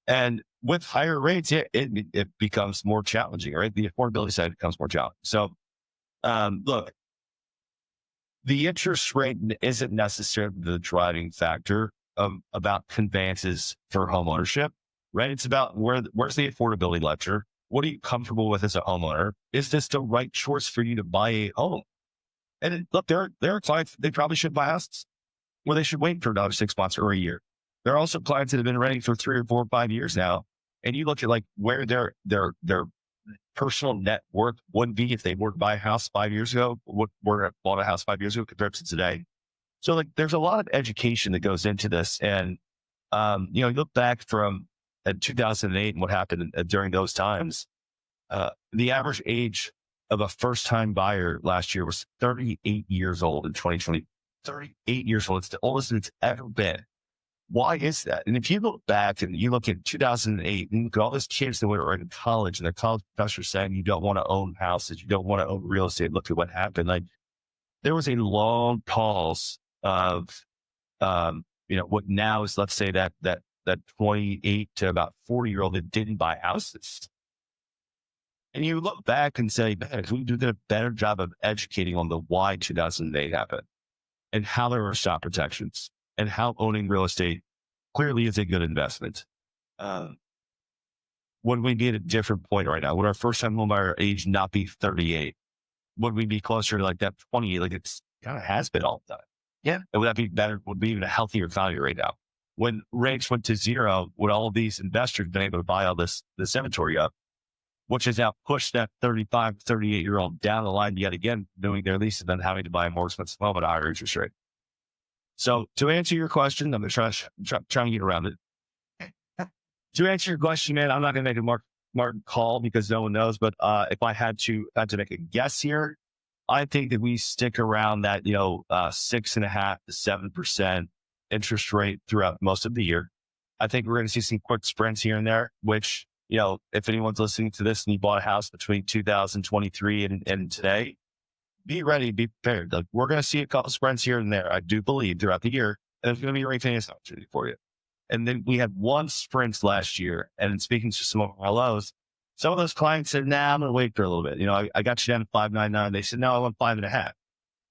And with higher rates, it becomes more challenging, right? The affordability side becomes more challenging. So, look, the interest rate isn't necessarily the driving factor about conveyances for home ownership, right? It's about where's the affordability ledger? What are you comfortable with as a homeowner? Is this the right choice for you to buy a home? And look, there are clients, they probably should buy houses, or they should wait for another 6 months or a year. There are also clients that have been renting for 3 or 4 or 5 years now. And you look at like where their personal net worth would be if they were to buy a house 5 years ago, bought a house 5 years ago compared to today. So like, there's a lot of education that goes into this. And, you look back from 2008 and what happened during those times, the average age of a first time buyer last year was 38 years old in 2020, 38 years old. It's the oldest it's ever been. Why is that? And if you look back and you look at 2008 and look at all those kids that were in college and their college professors saying you don't want to own houses, you don't want to own real estate. Look at what happened. Like, there was a long pause of, what now is, let's say that 28 to about 40-year-old that didn't buy houses. And you look back and say, man, if we did a better job of educating on the why 2008 happened and how there were stop protections and how owning real estate clearly is a good investment. Would we be at a different point right now? Would our first time home buyer age not be 38? Would we be closer to like that 28? Like, it's kind of has been all the time. Yeah. And would that be better? Would be even a healthier value right now? When rates went to zero, would all of these investors been able to buy all this inventory up, which has now pushed that 35, 38-year-old down the line yet again, doing their lease and then having to buy a more expensive home at a higher interest rate. So to answer your question, I'm going to try and get around it. To answer your question, man, I'm not going to make a mark call because no one knows. But if I had to make a guess here, I think that we stick around that 6.5% to 7% interest rate throughout most of the year. I think we're going to see some quick sprints here and there. Which, if anyone's listening to this and you bought a house between 2023 and today, be ready, be prepared. Like, we're going to see a couple sprints here and there, I do believe, throughout the year. And it's going to be a refinancing opportunity for you. And then we had one sprint last year. And speaking to some of our lows, some of those clients said, nah, I'm going to wait for a little bit. I got you down to 5.99. They said, no, I want 5.5.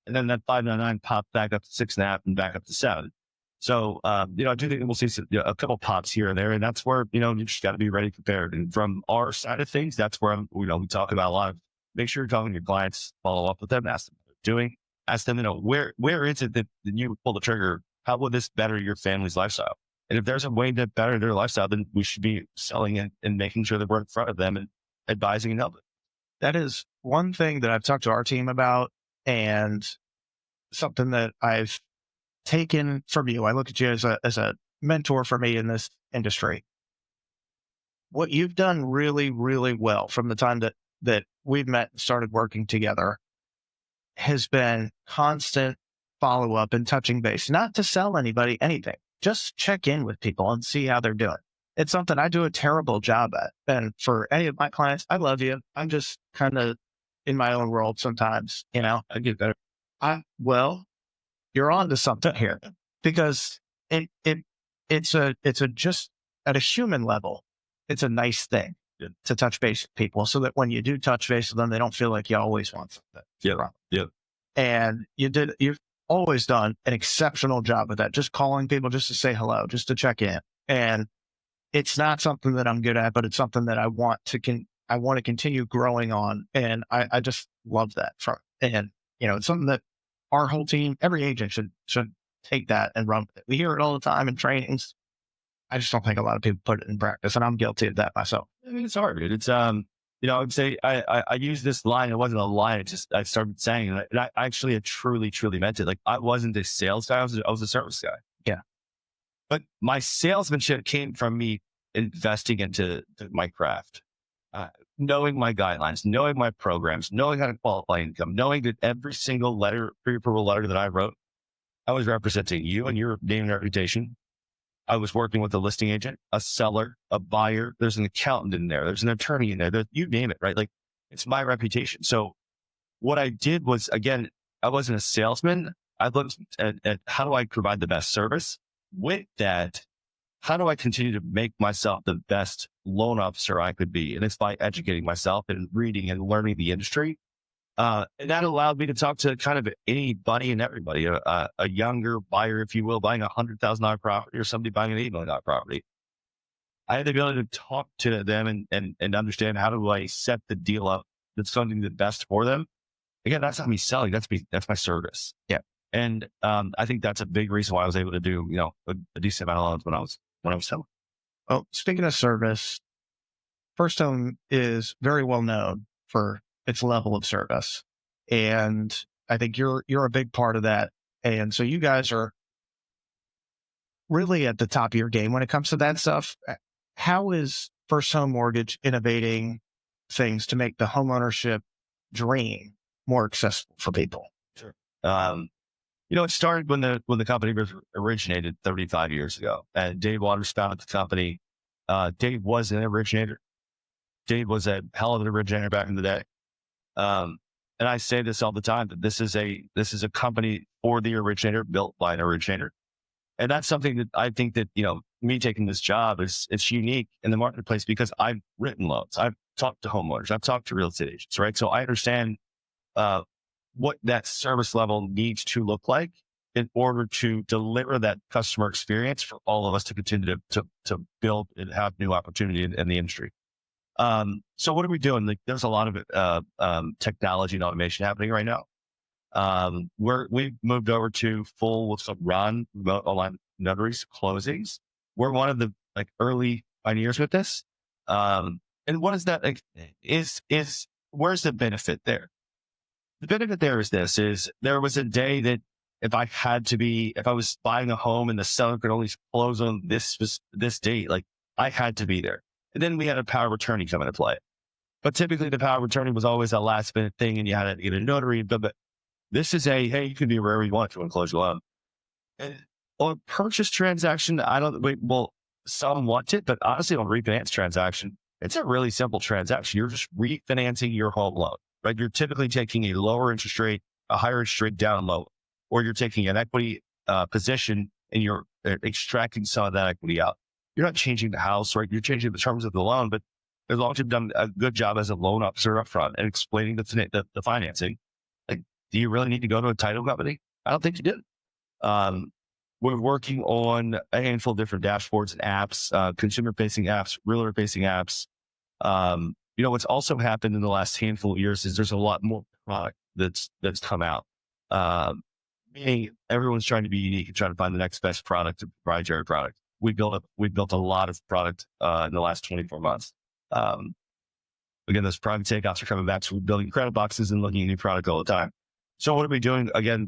And then that 5.99 popped back up to 6.5 and back up to 7. So, I do think we'll see a couple pops here and there. And that's where, you just got to be ready, prepared. And from our side of things, that's where, we talk about a lot of, make sure you're talking to your clients, follow up with them, ask them what they're doing, ask them, where is it that you pull the trigger? How will this better your family's lifestyle? And if there's a way to better their lifestyle, then we should be selling it and making sure that we're in front of them and advising and helping. That is one thing that I've talked to our team about, and something that I've taken from you. I look at you as a mentor for me in this industry. What you've done really, really well from the time that we've met and started working together has been constant follow-up and touching base, not to sell anybody anything, just check in with people and see how they're doing. It's something I do a terrible job at. And for any of my clients, I love you. I'm just kind of in my own world sometimes, I get better. Well, you're on to something here, because it's just at a human level, it's a nice thing to touch base with people, so that when you do touch base with them, they don't feel like you always want something. Yeah. And you've always done an exceptional job with that. Just calling people just to say hello, just to check in. And it's not something that I'm good at, but it's something that I want to continue growing on. And I just love that it's something that our whole team, every agent should take that and run with it. We hear it all the time in trainings. I just don't think a lot of people put it in practice, and I'm guilty of that myself. I mean, it's hard, dude. It's, I would say I use this line. It wasn't a line. I started saying it, and I actually had truly, truly meant it. Like, I wasn't a sales guy. I was a service guy. Yeah. But my salesmanship came from me investing into my craft, knowing my guidelines, knowing my programs, knowing how to qualify income, knowing that every single pre-approval letter that I wrote, I was representing you and your name and reputation. I was working with a listing agent, a seller, a buyer. There's an accountant in there. There's an attorney in there. You name it, right? Like, it's my reputation. So what I did was, again, I wasn't a salesman. I looked at how do I provide the best service? With that, how do I continue to make myself the best loan officer I could be? And it's by educating myself and reading and learning the industry. And that allowed me to talk to kind of anybody and everybody, a younger buyer, if you will, buying $100,000 property, or somebody buying an $8 million property. I had the ability to talk to them and understand, how do I set the deal up that's going to be the best for them. Again, that's not me selling. That's my service. Yeah. And I think that's a big reason why I was able to do, a decent amount of loans when I was selling. Well, speaking of service, First Home is very well known for its level of service. And I think you're a big part of that. And so you guys are really at the top of your game when it comes to that stuff. How is First Home Mortgage innovating things to make the homeownership dream more accessible for people? Sure. It started when the company was originated 35 years ago, and Dave Waters founded the company. Dave was an originator. Dave was a hell of an originator back in the day. And I say this all the time, that this is a company for the originator, built by an originator. And that's something that I think that, me taking this job it's unique in the marketplace, because I've written loans. I've talked to homeowners. I've talked to real estate agents, right? So I understand, what that service level needs to look like in order to deliver that customer experience for all of us to continue to build and have new opportunity in the industry. So what are we doing? Like, there's a lot of technology and automation happening right now. We've moved over to full with some remote online notaries closings. We're one of the early pioneers with this. And what is that? Where's the benefit there? The benefit there is there was a day that if I was buying a home and the seller could only close on this date, I had to be there. And then we had a power of attorney come into play. But typically the power of attorney was always a last minute thing, and you had to get a notary. But this is hey, you can be wherever you want to and close your loan. And on a purchase transaction, some want it, but honestly on a refinance transaction, it's a really simple transaction. You're just refinancing your home loan, right? You're typically taking a lower interest rate, a higher interest rate down low, or you're taking an equity position and you're extracting some of that equity out. You're not changing the house, right? You're changing the terms of the loan, but as long as you've done a good job as a loan officer up front and explaining the financing, do you really need to go to a title company? I don't think you do. We're working on a handful of different dashboards and apps, consumer-facing apps, realtor-facing apps. What's also happened in the last handful of years is there's a lot more product that's come out. Meaning everyone's trying to be unique and trying to find the next best product, a proprietary product. We built a lot of product in the last 24 months. Again, those private takeoffs are coming back, so we're building credit boxes and looking at new product all the time. So what are we doing? Again,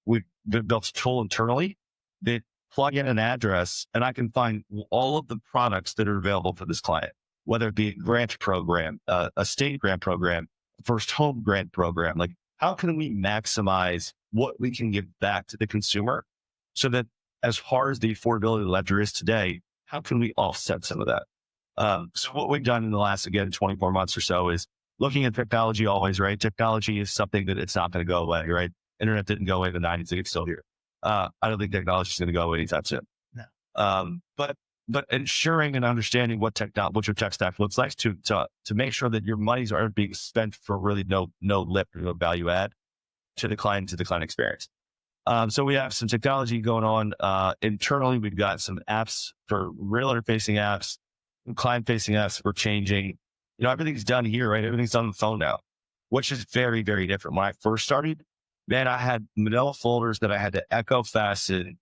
we've built a tool internally that plug in an address, and I can find all of the products that are available for this client, whether it be a grant program, a state grant program, first home grant program. How can we maximize what we can give back to the consumer, so that as hard as the affordability ledger is today, how can we offset some of that? So what we've done in the last, 24 months or so is looking at technology always, right? Technology is something that it's not going to go away, right? Internet didn't go away in the 90s. It's still here. I don't think technology is going to go away anytime soon. No. But ensuring and understanding what your tech stack looks like to make sure that your monies aren't being spent for really no lip or no value add to the client experience. So we have some technology going on internally. We've got some apps for realtor facing apps, client facing apps. We're changing. Everything's done here, right? Everything's done on the phone now, which is very, very different. When I first started, man, I had manila folders that I had to echo fasten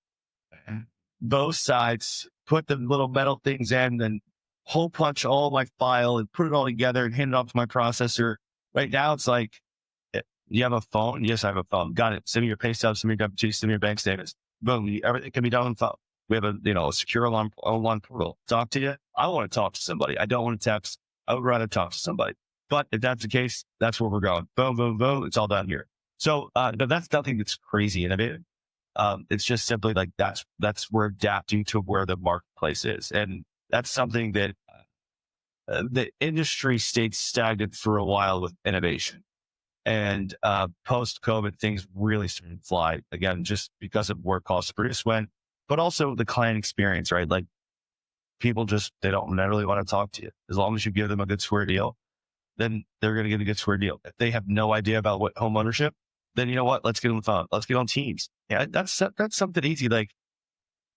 both sides, put the little metal things in, then hole punch all my file and put it all together and hand it off to my processor. Right now, it's like, you have a phone? Yes, I have a phone. Got it. Send me your pay stubs, send me your W-2, send me your bank statements. Boom. Everything can be done on the phone. We have a secure online portal. Talk to you. I want to talk to somebody. I don't want to text. I would rather talk to somebody. But if that's the case, that's where we're going. Boom, boom, boom. It's all done here. So that's nothing that's crazy innovative. It's just simply that's we're adapting to where the marketplace is. And that's something that the industry stayed stagnant for a while with innovation. And post-COVID, things really started to fly again, just because of where costs to produce went, but also the client experience, right? People they don't really want to talk to you. As long as you give them a good square deal, then they're going to get a good square deal. If they have no idea about what home ownership, then you know what? Let's get on the phone. Let's get on Teams. Yeah, that's something easy. There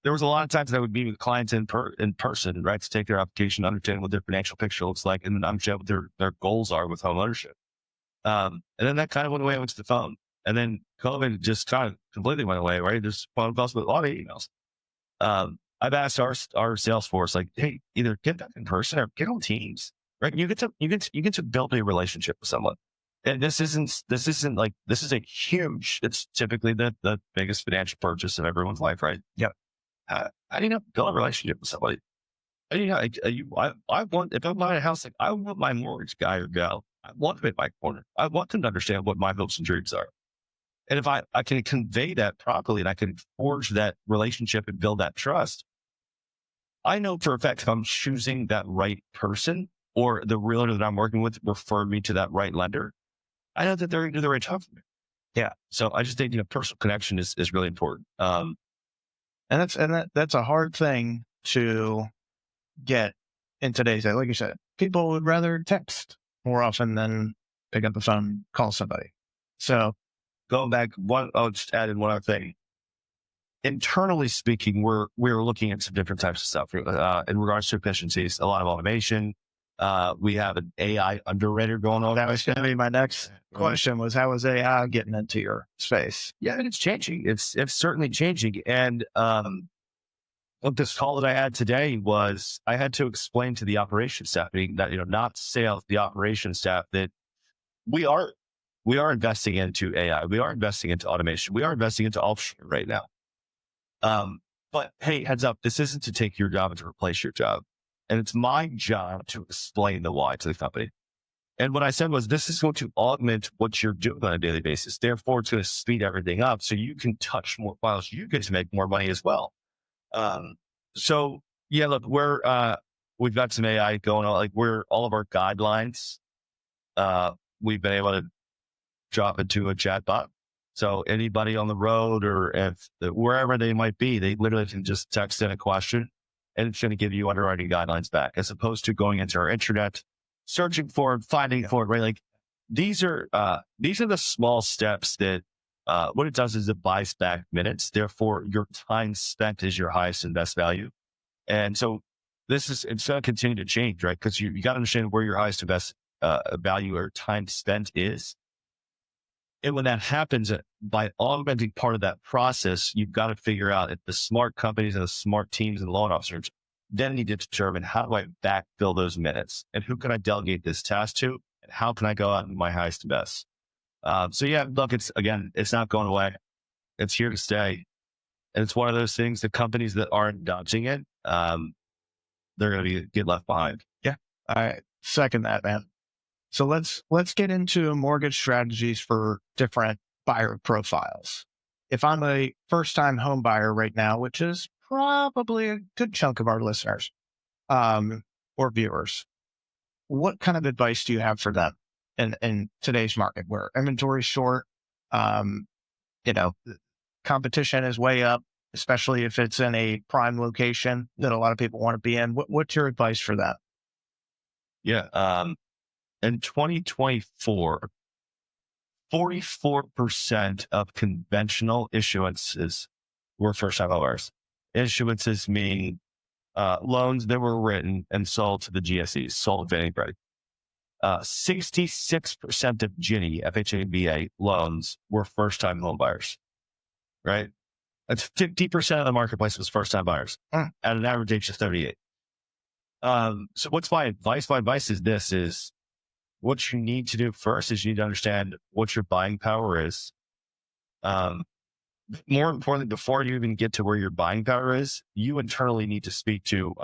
was a lot of times that I would meet with clients in person, right, to take their application, understand what their financial picture looks like, and then understand what their goals are with home ownership. And then that kind of went away onto the phone. And then COVID just kind of completely went away, right? There's phone calls, but a lot of emails. I've asked our sales force, like, hey, either get that in person or get on Teams, right? You get to build a relationship with someone. And this isn't like, this is a huge, it's typically the biggest financial purchase of everyone's life, right? Yep. How do you not build a relationship with somebody? How do you not, I want, if I'm buying a house, like I want my mortgage guy or gal, I want them in my corner. I want them to understand what my hopes and dreams are. And if I can convey that properly and I can forge that relationship and build that trust, I know for a fact if I'm choosing that right person or the realtor that I'm working with referred me to that right lender, I know that they're going to do the right job for me. Yeah. So I just think, personal connection is really important. And that's a hard thing to get in today's day. Like you said, people would rather text more often than pick up the phone and call somebody. So Going back, I'll just add in one other thing. Internally speaking, we're looking at some different types of stuff in regards to efficiencies, a lot of automation. We have an AI underwriter going on. that was going to be my next question was how is AI getting into your space? Yeah, and it's changing. It's certainly changing. And what this call that I had today was I had to explain to the operations staff, meaning that, not sales, the operations staff, that we are investing into AI. We are investing into automation. We are investing into offshore right now. But hey, heads up, this isn't to take your job and to replace your job. And it's my job to explain the why to the company. And what I said was, this is going to augment what you're doing on a daily basis. Therefore, it's going to speed everything up so you can touch more files. You get to make more money as well. So yeah, look, we've got some AI going on. Like all of our guidelines, we've been able to drop into a chatbot. So anybody on the road or wherever they might be, they literally can just text in a question and it's going to give you underwriting guidelines back, as opposed to going into our internet, searching for it, finding for it, right? Like these are the small steps that, what it does is it buys back minutes. Therefore, your time spent is your highest and best value. And so it's going to continue to change, right? Because you got to understand where your highest and best value or time spent is. And when that happens, by augmenting part of that process, you've got to figure out if the smart companies and the smart teams and loan officers then need to determine, how do I backfill those minutes and who can I delegate this task to and how can I go out and my highest and best? So yeah, look, it's not going away. It's here to stay. And it's one of those things that companies that aren't dodging it, they're going to get left behind. Yeah. I second that, man. So let's get into mortgage strategies for different buyer profiles. If I'm a first-time home buyer right now, which is probably a good chunk of our listeners or viewers, what kind of advice do you have for them in today's market where inventory is short, competition is way up, especially if it's in a prime location that a lot of people want to be in? What's your advice for that? Yeah. In 2024, 44% of conventional issuances were first-time homebuyers. Issuances mean loans that were written and sold to the GSEs, sold to Fannie Freddie. 66% of Ginnie, FHA, loans were first-time homebuyers, right? That's 50% of the marketplace was first-time buyers at an average age of 38. So what's my advice? My advice is what you need to do first is you need to understand what your buying power is. More importantly, before you even get to where your buying power is, you internally need to speak to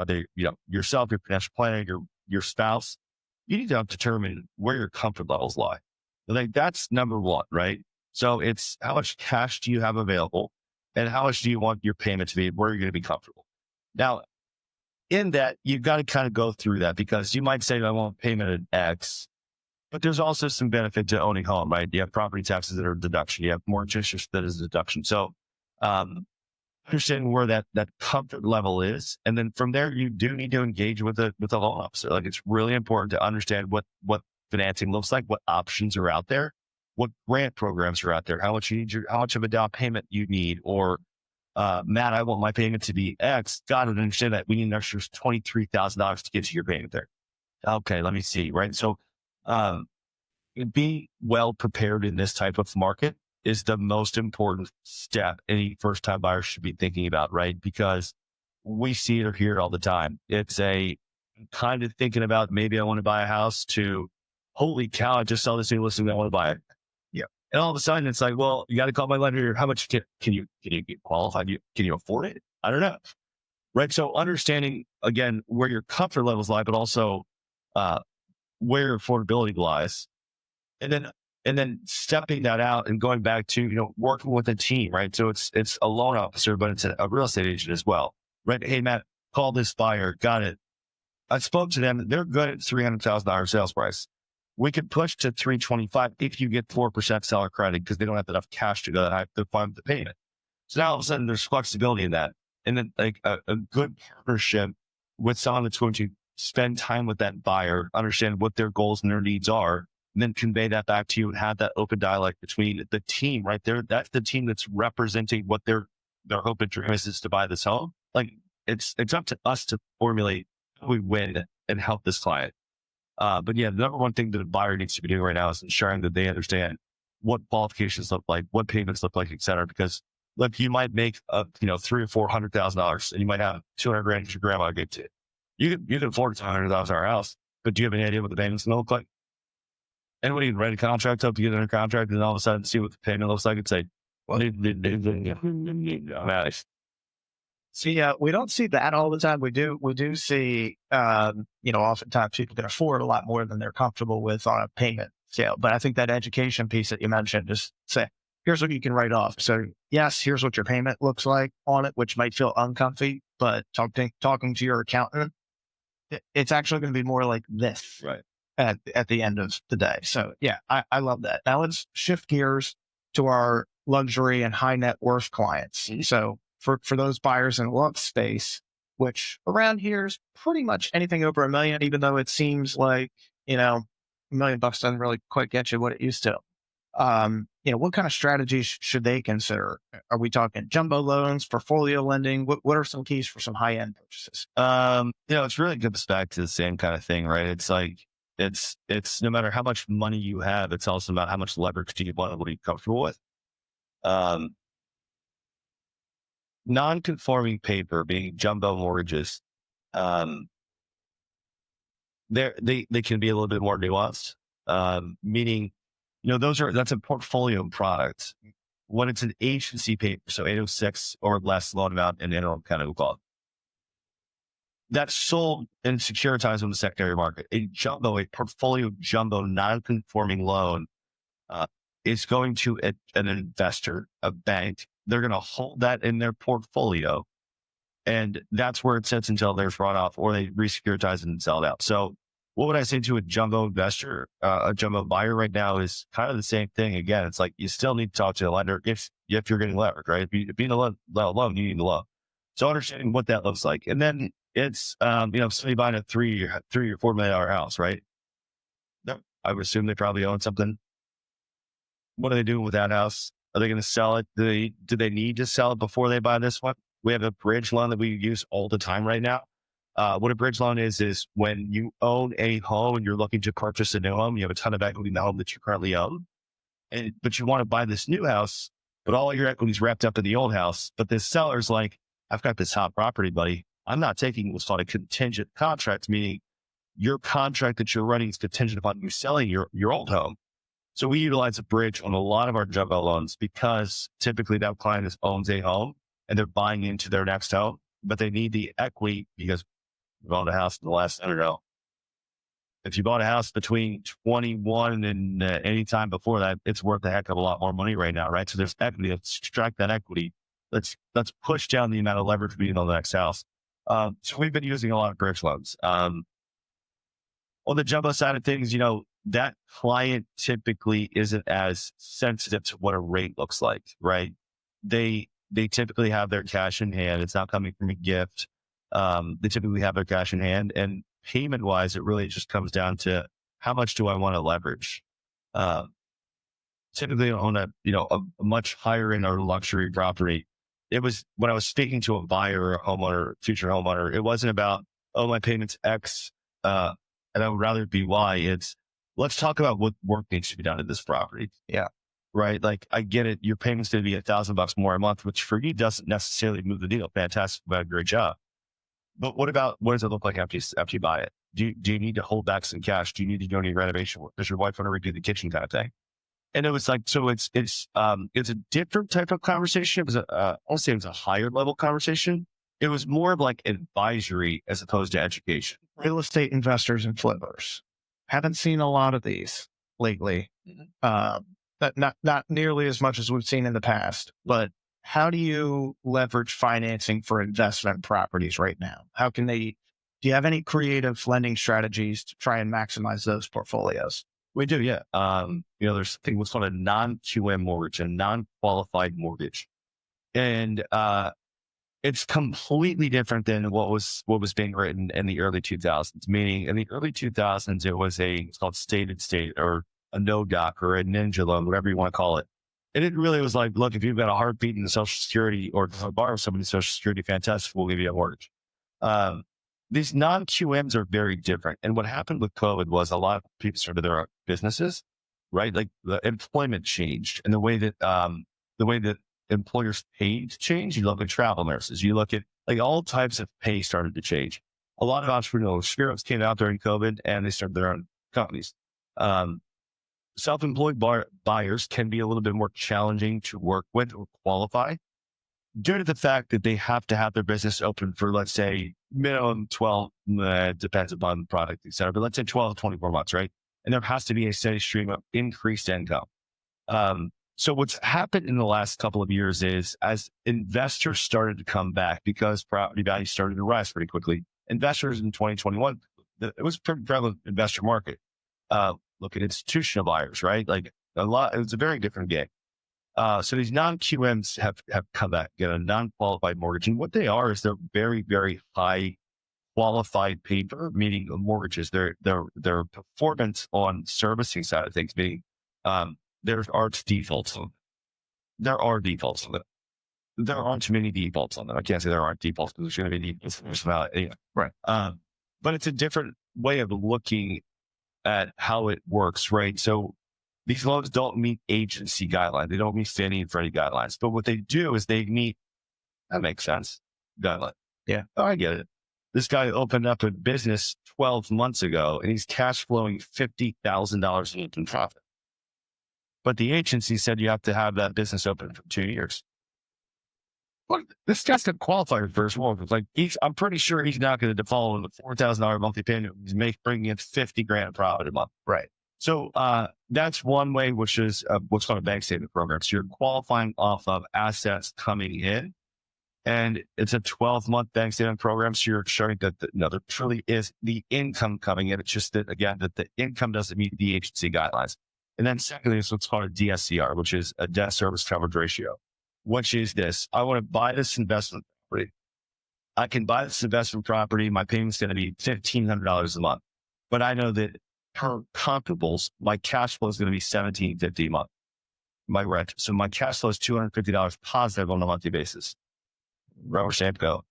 yourself, your financial planner, your spouse. You need to determine where your comfort levels lie. Like that's number one, right? So it's how much cash do you have available and how much do you want your payment to be, where you're going to be comfortable. Now, in that, you've got to kind of go through that because you might say, I want payment at X. But there's also some benefit to owning home, right? You have property taxes that are a deduction. You have mortgage interest that is a deduction. So understanding where that comfort level is. And then from there, you do need to engage with a loan officer. Like it's really important to understand what financing looks like, what options are out there, what grant programs are out there, how much of a down payment you need, or Matt, I want my payment to be X. Got to understand that we need an extra $23,000 to get to your payment there. Okay, let me see, right? So be well prepared in this type of market is the most important step any first time buyer should be thinking about, right? Because we see it or hear it all the time. It's a kind of thinking about maybe I want to buy a house to holy cow, I just saw this new listing. I want to buy it. Yeah. And all of a sudden it's like, well, you got to call my lender. How much can you get qualified? Can you afford it? I don't know. Right. So understanding again, where your comfort levels lie, but also, where your affordability lies. And then stepping that out and going back to, working with a team, right? So it's a loan officer, but it's a real estate agent as well, right? Hey, Matt, call this buyer. Got it. I spoke to them. They're good at $300,000 sales price. We could push to 325 if you get 4% seller credit because they don't have enough cash to go to fund the payment. So now all of a sudden there's flexibility in that. And then like a good partnership with someone that's going to spend time with that buyer, understand what their goals and their needs are, and then convey that back to you and have that open dialogue between the team right there. That's the team that's representing what their hope and dream is to buy this home. Like it's up to us to formulate how we win and help this client. But yeah, the number one thing that a buyer needs to be doing right now is ensuring that they understand what qualifications look like, what payments look like, et cetera. Because look, you might make $300,000 or $400,000 and you might have 200 grand that your grandma gave to you. You can afford a $200,000 house, but do you have any idea what the payments look like? And when you write a contract up to get under contract and all of a sudden see what the payment looks like and say, well, See, we don't see that all the time. We do see, oftentimes people can afford a lot more than they're comfortable with on a payment scale. But I think that education piece that you mentioned, just say, here's what you can write off. So yes, here's what your payment looks like on it, which might feel uncomfy, but talking to your accountant, it's actually going to be more like this, right, at the end of the day. So yeah, I love that. Now let's shift gears to our luxury and high net worth clients. Mm-hmm. So for those buyers in love space, which around here is pretty much anything over $1 million, even though it seems like, $1 million doesn't really quite get you what it used to. What kind of strategies should they consider? Are we talking jumbo loans, portfolio lending? What are some keys for some high end purchases? It's really goes back to the same kind of thing, right? It's like, it's no matter how much money you have, it's also about how much leverage do you want, what are you comfortable with? Non-conforming paper being jumbo mortgages, they can be a little bit more nuanced, meaning, that's a portfolio product. When it's an agency paper, so 806 or less loan amount and interim kind of call, that's sold and securitized on the secondary market. A portfolio jumbo non-conforming loan is going to an investor, a bank. They're going to hold that in their portfolio, and that's where it sits until they're brought off or they re-securitize it and sell it out. So what would I say to a jumbo investor, a jumbo buyer right now is kind of the same thing. Again, it's like you still need to talk to a lender if you're getting leverage, right? If you need a loan, you need a loan. So understanding what that looks like. And then it's, somebody buying a $3 or $4 million house, right? I would assume they probably own something. What are they doing with that house? Are they going to sell it? Do they need to sell it before they buy this one? We have a bridge loan that we use all the time right now. What a bridge loan is when you own a home and you're looking to purchase a new home, you have a ton of equity in the home that you currently own, but you want to buy this new house, but all your equity is wrapped up in the old house. But the seller's like, I've got this hot property, buddy. I'm not taking what's called a contingent contract, meaning your contract that you're running is contingent upon you selling your old home. So we utilize a bridge on a lot of our jumbo loans because typically that client owns a home and they're buying into their next home, but they need the equity because we've owned a house in the last, I don't know, if you bought a house between 21 and any time before that, it's worth a heck of a lot more money right now, right? So there's equity. Let's extract that equity. Let's push down the amount of leverage we need on the next house. So we've been using a lot of bridge loans. On the jumbo side of things, that client typically isn't as sensitive to what a rate looks like, right? They typically have their cash in hand. It's not coming from a gift. They typically have their cash in hand, and payment wise, it really just comes down to how much do I want to leverage? Typically on a much higher end or luxury property. It was when I was speaking to a buyer or a homeowner, future homeowner, it wasn't about, my payment's X, and I would rather be Y. It's, let's talk about what work needs to be done in this property. Yeah. Right. Like I get it. Your payment's going to be $1,000 more a month, which for you doesn't necessarily move the needle. Fantastic. Great job. But what does it look like after you buy it? Do you need to hold back some cash? Do you need to do any renovation work? Does your wife want to redo the kitchen kind of thing? And it was like, so it's a different type of conversation. It was I won't say it was a higher level conversation. It was more of like advisory as opposed to education. Real estate investors and flippers. Haven't seen a lot of these lately. That not nearly as much as we've seen in the past, but how do you leverage financing for investment properties right now? Do you have any creative lending strategies to try and maximize those portfolios? We do, yeah. There's what's called a non-QM mortgage, a non-qualified mortgage. And, it's completely different than what was being written in the early 2000s. Meaning, in the early 2000s, it's called stated state or a no doc or a ninja loan, whatever you want to call it. And it really was like, look, if you've got a heartbeat in the Social Security or borrow somebody's Social Security, fantastic, we'll give you a mortgage. These non-QMs are very different. And what happened with COVID was a lot of people started their own businesses, right? Like the employment changed, and the way that employers paid changed. You look at travel nurses, you look at like all types of pay started to change. A lot of entrepreneurial spirits came out during COVID and they started their own companies. Self-employed buyers can be a little bit more challenging to work with or qualify due to the fact that they have to have their business open for, let's say, minimum 12, depends upon the product, et cetera, but let's say 12 to 24 months, right? And there has to be a steady stream of increased income. So what's happened in the last couple of years is as investors started to come back because property values started to rise pretty quickly, investors in 2021, it was a pretty prevalent investor market. Look at institutional buyers, right? Like it's a very different game. So these non-QMs have come back, get a non-qualified mortgage. And what they are is they're very, very high qualified paper, meaning mortgages. Their performance on servicing side of things, meaning, there are defaults on them. There are defaults on them. There aren't too many defaults on them. I can't say there aren't defaults because there's going to be defaults. Right. But it's a different way of looking at how it works, right? So these loans don't meet agency guidelines. They don't meet Fannie and Freddie guidelines. But what they do is they meet, that makes sense, guideline. Yeah. Oh, I get it. This guy opened up a business 12 months ago and he's cash flowing $50,000 in profit. But the agency said you have to have that business open for 2 years. Well, this guy's got qualified for his mortgage. Like I'm pretty sure he's not going to default on the $4,000 monthly payment. He's bringing in $50,000 profit a month. Right. So that's one way, which is what's called a bank statement program. So you're qualifying off of assets coming in, and it's a 12-month bank statement program. So you're showing that there truly is the income coming in. It's just that again that the income doesn't meet the agency guidelines. And then secondly, is what's called a DSCR, which is a debt service coverage ratio, which is this. I want to buy this investment property. I can buy this investment property. My payment's going to be $1,500 a month, but I know that per comparables, my cash flow is going to be $1,750 a month. My rent. So my cash flow is $250 positive on a monthly basis. Rubber stamp go.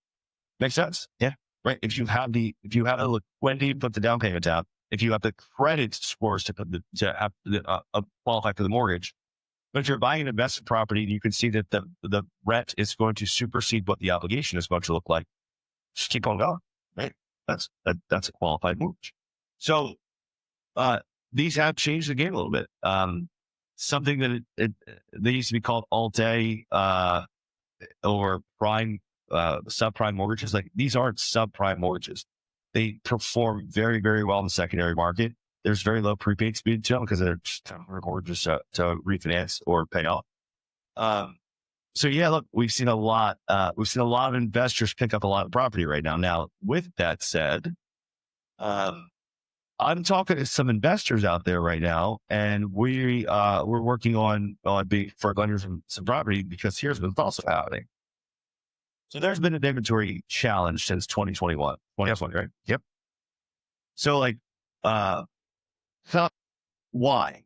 Makes sense? Yeah. Right. If you have the liquidity to put the down payment down, if you have the credit scores to qualify for the mortgage, but if you're buying an investment property, you can see that the rent is going to supersede what the obligation is going to look like. Just keep on going, right? That's a qualified mortgage. So, these have changed the game a little bit. Something that they used to be called Alt-A, or prime, subprime mortgages. Like these aren't subprime mortgages. They perform very, very well in the secondary market. There's very low prepaid speed to them because they're just mortgages to refinance or pay off. So yeah, look, we've seen a lot of investors pick up a lot of property right now. Now, with that said, I'm talking to some investors out there right now, and we're working on being for lenders some property because here's what's also happening. So there's been an inventory challenge since 2021, right? Yep. So like, why?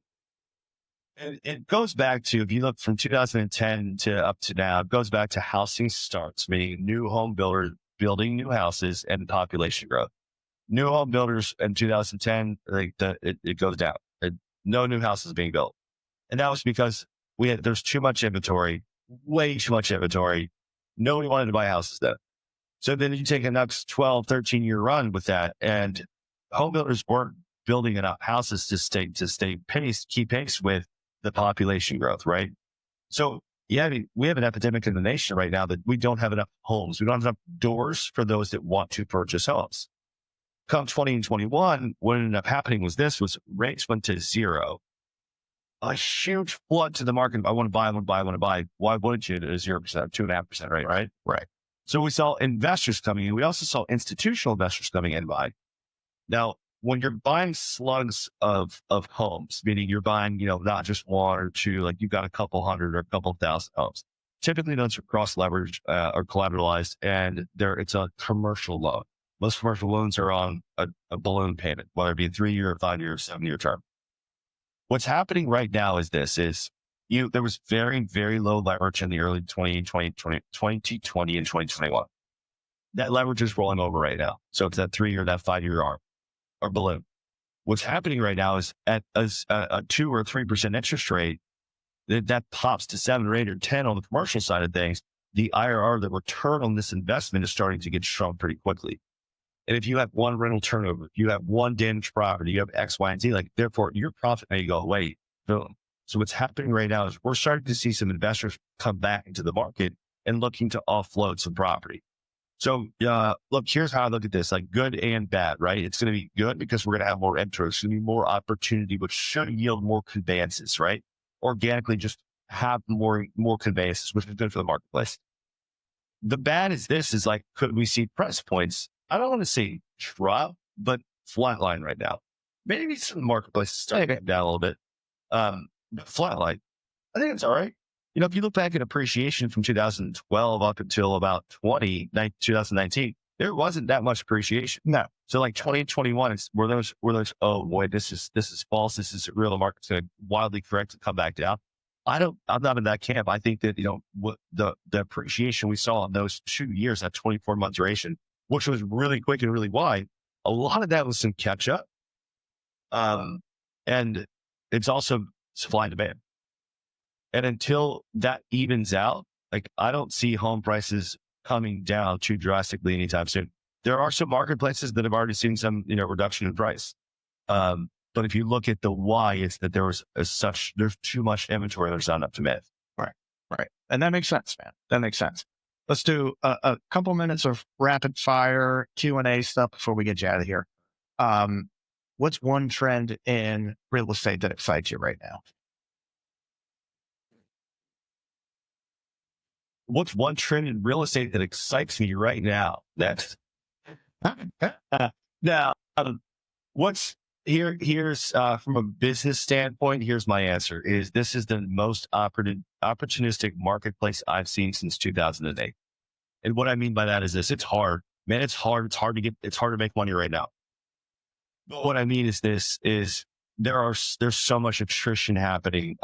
And it goes back to, if you look from 2010 to up to now, it goes back to housing starts, meaning new home builders building new houses and population growth. New home builders in 2010, it goes down. No new houses being built. And that was because there's too much inventory, way too much inventory. Nobody wanted to buy houses then. So then you take a next 12, 13-year run with that, and home builders weren't building enough houses to keep pace with the population growth, right? So yeah, I mean, we have an epidemic in the nation right now that we don't have enough homes. We don't have enough doors for those that want to purchase homes. Come 20 and 21, what ended up happening was rates went to zero. A huge flood to the market. I want to buy, I want to buy, I want to buy. Why wouldn't you at a 0%, 2.5% rate, right? Right. So we saw investors coming in. We also saw institutional investors coming in buy. Now, when you're buying slugs of homes, meaning you're buying, not just one or two, like you've got a couple hundred or a couple thousand homes. Typically those are cross leveraged or collateralized, and it's a commercial loan. Most commercial loans are on a balloon payment, whether it be a 3-year, or 5-year, or 7-year term. What's happening right now is there was very, very low leverage in the early 2020 and 2021. That leverage is rolling over right now. So it's that 3-year, that 5-year arm or balloon. What's happening right now is at a 2 or 3% interest rate, that pops to 7 or 8 or 10 on the commercial side of things. The IRR, the return on this investment, is starting to get shrunk pretty quickly. And if you have one rental turnover, you have one damaged property, you have X, Y, and Z, therefore your profit may go away. Boom. So what's happening right now is we're starting to see some investors come back into the market and looking to offload some property. So, look, here's how I look at this, good and bad, right? It's going to be good because we're going to have more interest. It's going to be more opportunity, which should yield more conveyances, right? Organically, just have more conveyances, which is good for the marketplace. The bad is could we see price points? I don't want to say drop, but flatline right now. Maybe some marketplaces starting to come down a little bit. But flatline, I think it's all right. If you look back at appreciation from 2012 up until about 2019, there wasn't that much appreciation. No. So 2021, were those, oh boy, this is false. This is real. The market's going to wildly correct and come back down. I'm not in that camp. I think that, what the appreciation we saw in those 2 years, that 24-month duration, which was really quick and really wide, a lot of that was some catch up. And it's also supply and demand. And until that evens out, I don't see home prices coming down too drastically anytime soon. There are some marketplaces that have already seen some, reduction in price. But if you look at the why, it's that there's too much inventory that's not up to myth. Right. And that makes sense, man. That makes sense. Let's do a couple minutes of rapid fire Q&A stuff before we get you out of here. What's one trend in real estate that excites you right now? What's one trend in real estate that excites me right now? Next. Now, here's from a business standpoint, here's my answer is this is the most opportunistic marketplace I've seen since 2008. And what I mean by that is this, it's hard, man. It's hard to make money right now. But what I mean is there's so much attrition happening.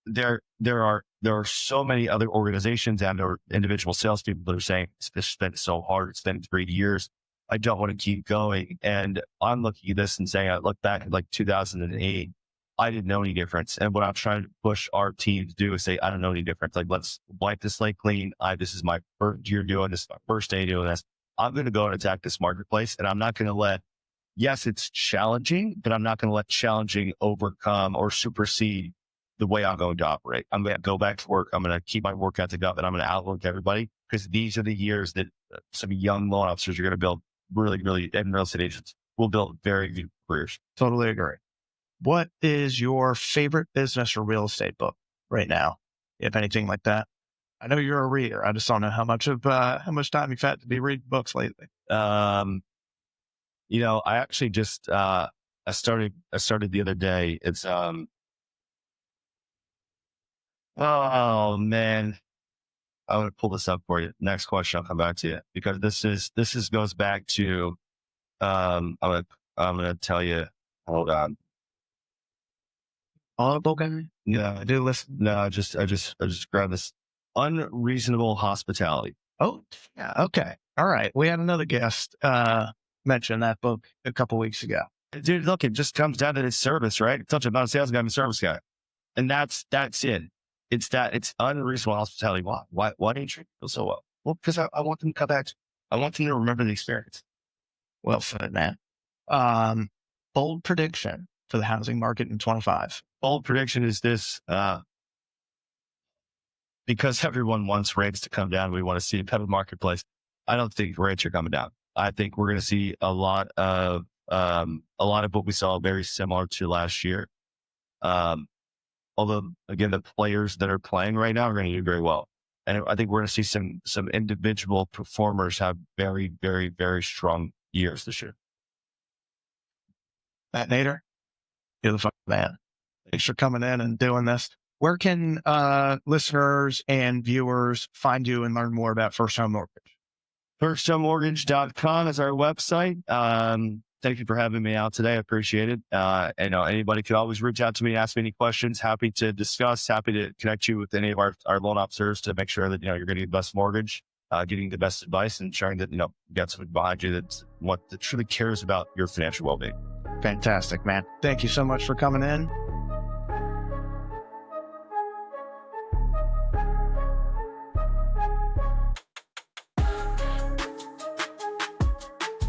There are so many other organizations and or individual salespeople that are saying it's been so hard. It's been 3 years. I don't want to keep going. And I'm looking at this and saying, I look back at 2008, I didn't know any difference. And what I'm trying to push our team to do is say, I don't know any difference. Let's wipe this slate clean. This is my first year doing this, my first day doing this. I'm going to go and attack this marketplace, and I'm not going to yes, it's challenging, but I'm not going to let challenging overcome or supersede the way I'm going to operate. I'm going to go back to work. I'm going to keep my work ethic up, and I'm going to outwork everybody, because these are the years that some young loan officers are going to build really, really, and real estate agents will build very good careers. Totally agree. What is your favorite business or real estate book right now, if anything like that? I know you're a reader. I just don't know how much time you've had to be reading books lately. I actually just I started the other day. It's oh man, I'm gonna pull this up for you. Next question, I'll come back to you, because this goes back to I'm gonna tell you. Hold on. Audible guy? Yeah, I do listen. No, I just grabbed this. Unreasonable Hospitality. Oh, yeah. Okay. All right. We had another guest mention that book a couple weeks ago. Dude, look, it just comes down to this service, right? It's not a sales guy, I'm a service guy. And that's it. It's unreasonable hospitality. Why do you treat people so well? Well, because I want them to come back. I want them to remember the experience. Well said, man. Bold prediction for the housing market in 25. Bold prediction is this, because everyone wants rates to come down. We want to see a better marketplace. I don't think rates are coming down. I think we're going to see a lot of what we saw very similar to last year. Although again, the players that are playing right now are going to do very well. And I think we're going to see some individual performers have very, very, very strong years this year. Matt Nader, you're the fucking man. Thanks for coming in and doing this. Where can listeners and viewers find you and learn more about First Home Mortgage? FirstHomeMortgage.com is our website. Thank you for having me out today. I appreciate it. Anybody can always reach out to me, ask me any questions. Happy to discuss, happy to connect you with any of our loan officers to make sure that, you're getting the best mortgage, getting the best advice, and ensuring that, you got someone behind you that truly cares about your financial well-being. Fantastic, man. Thank you so much for coming in.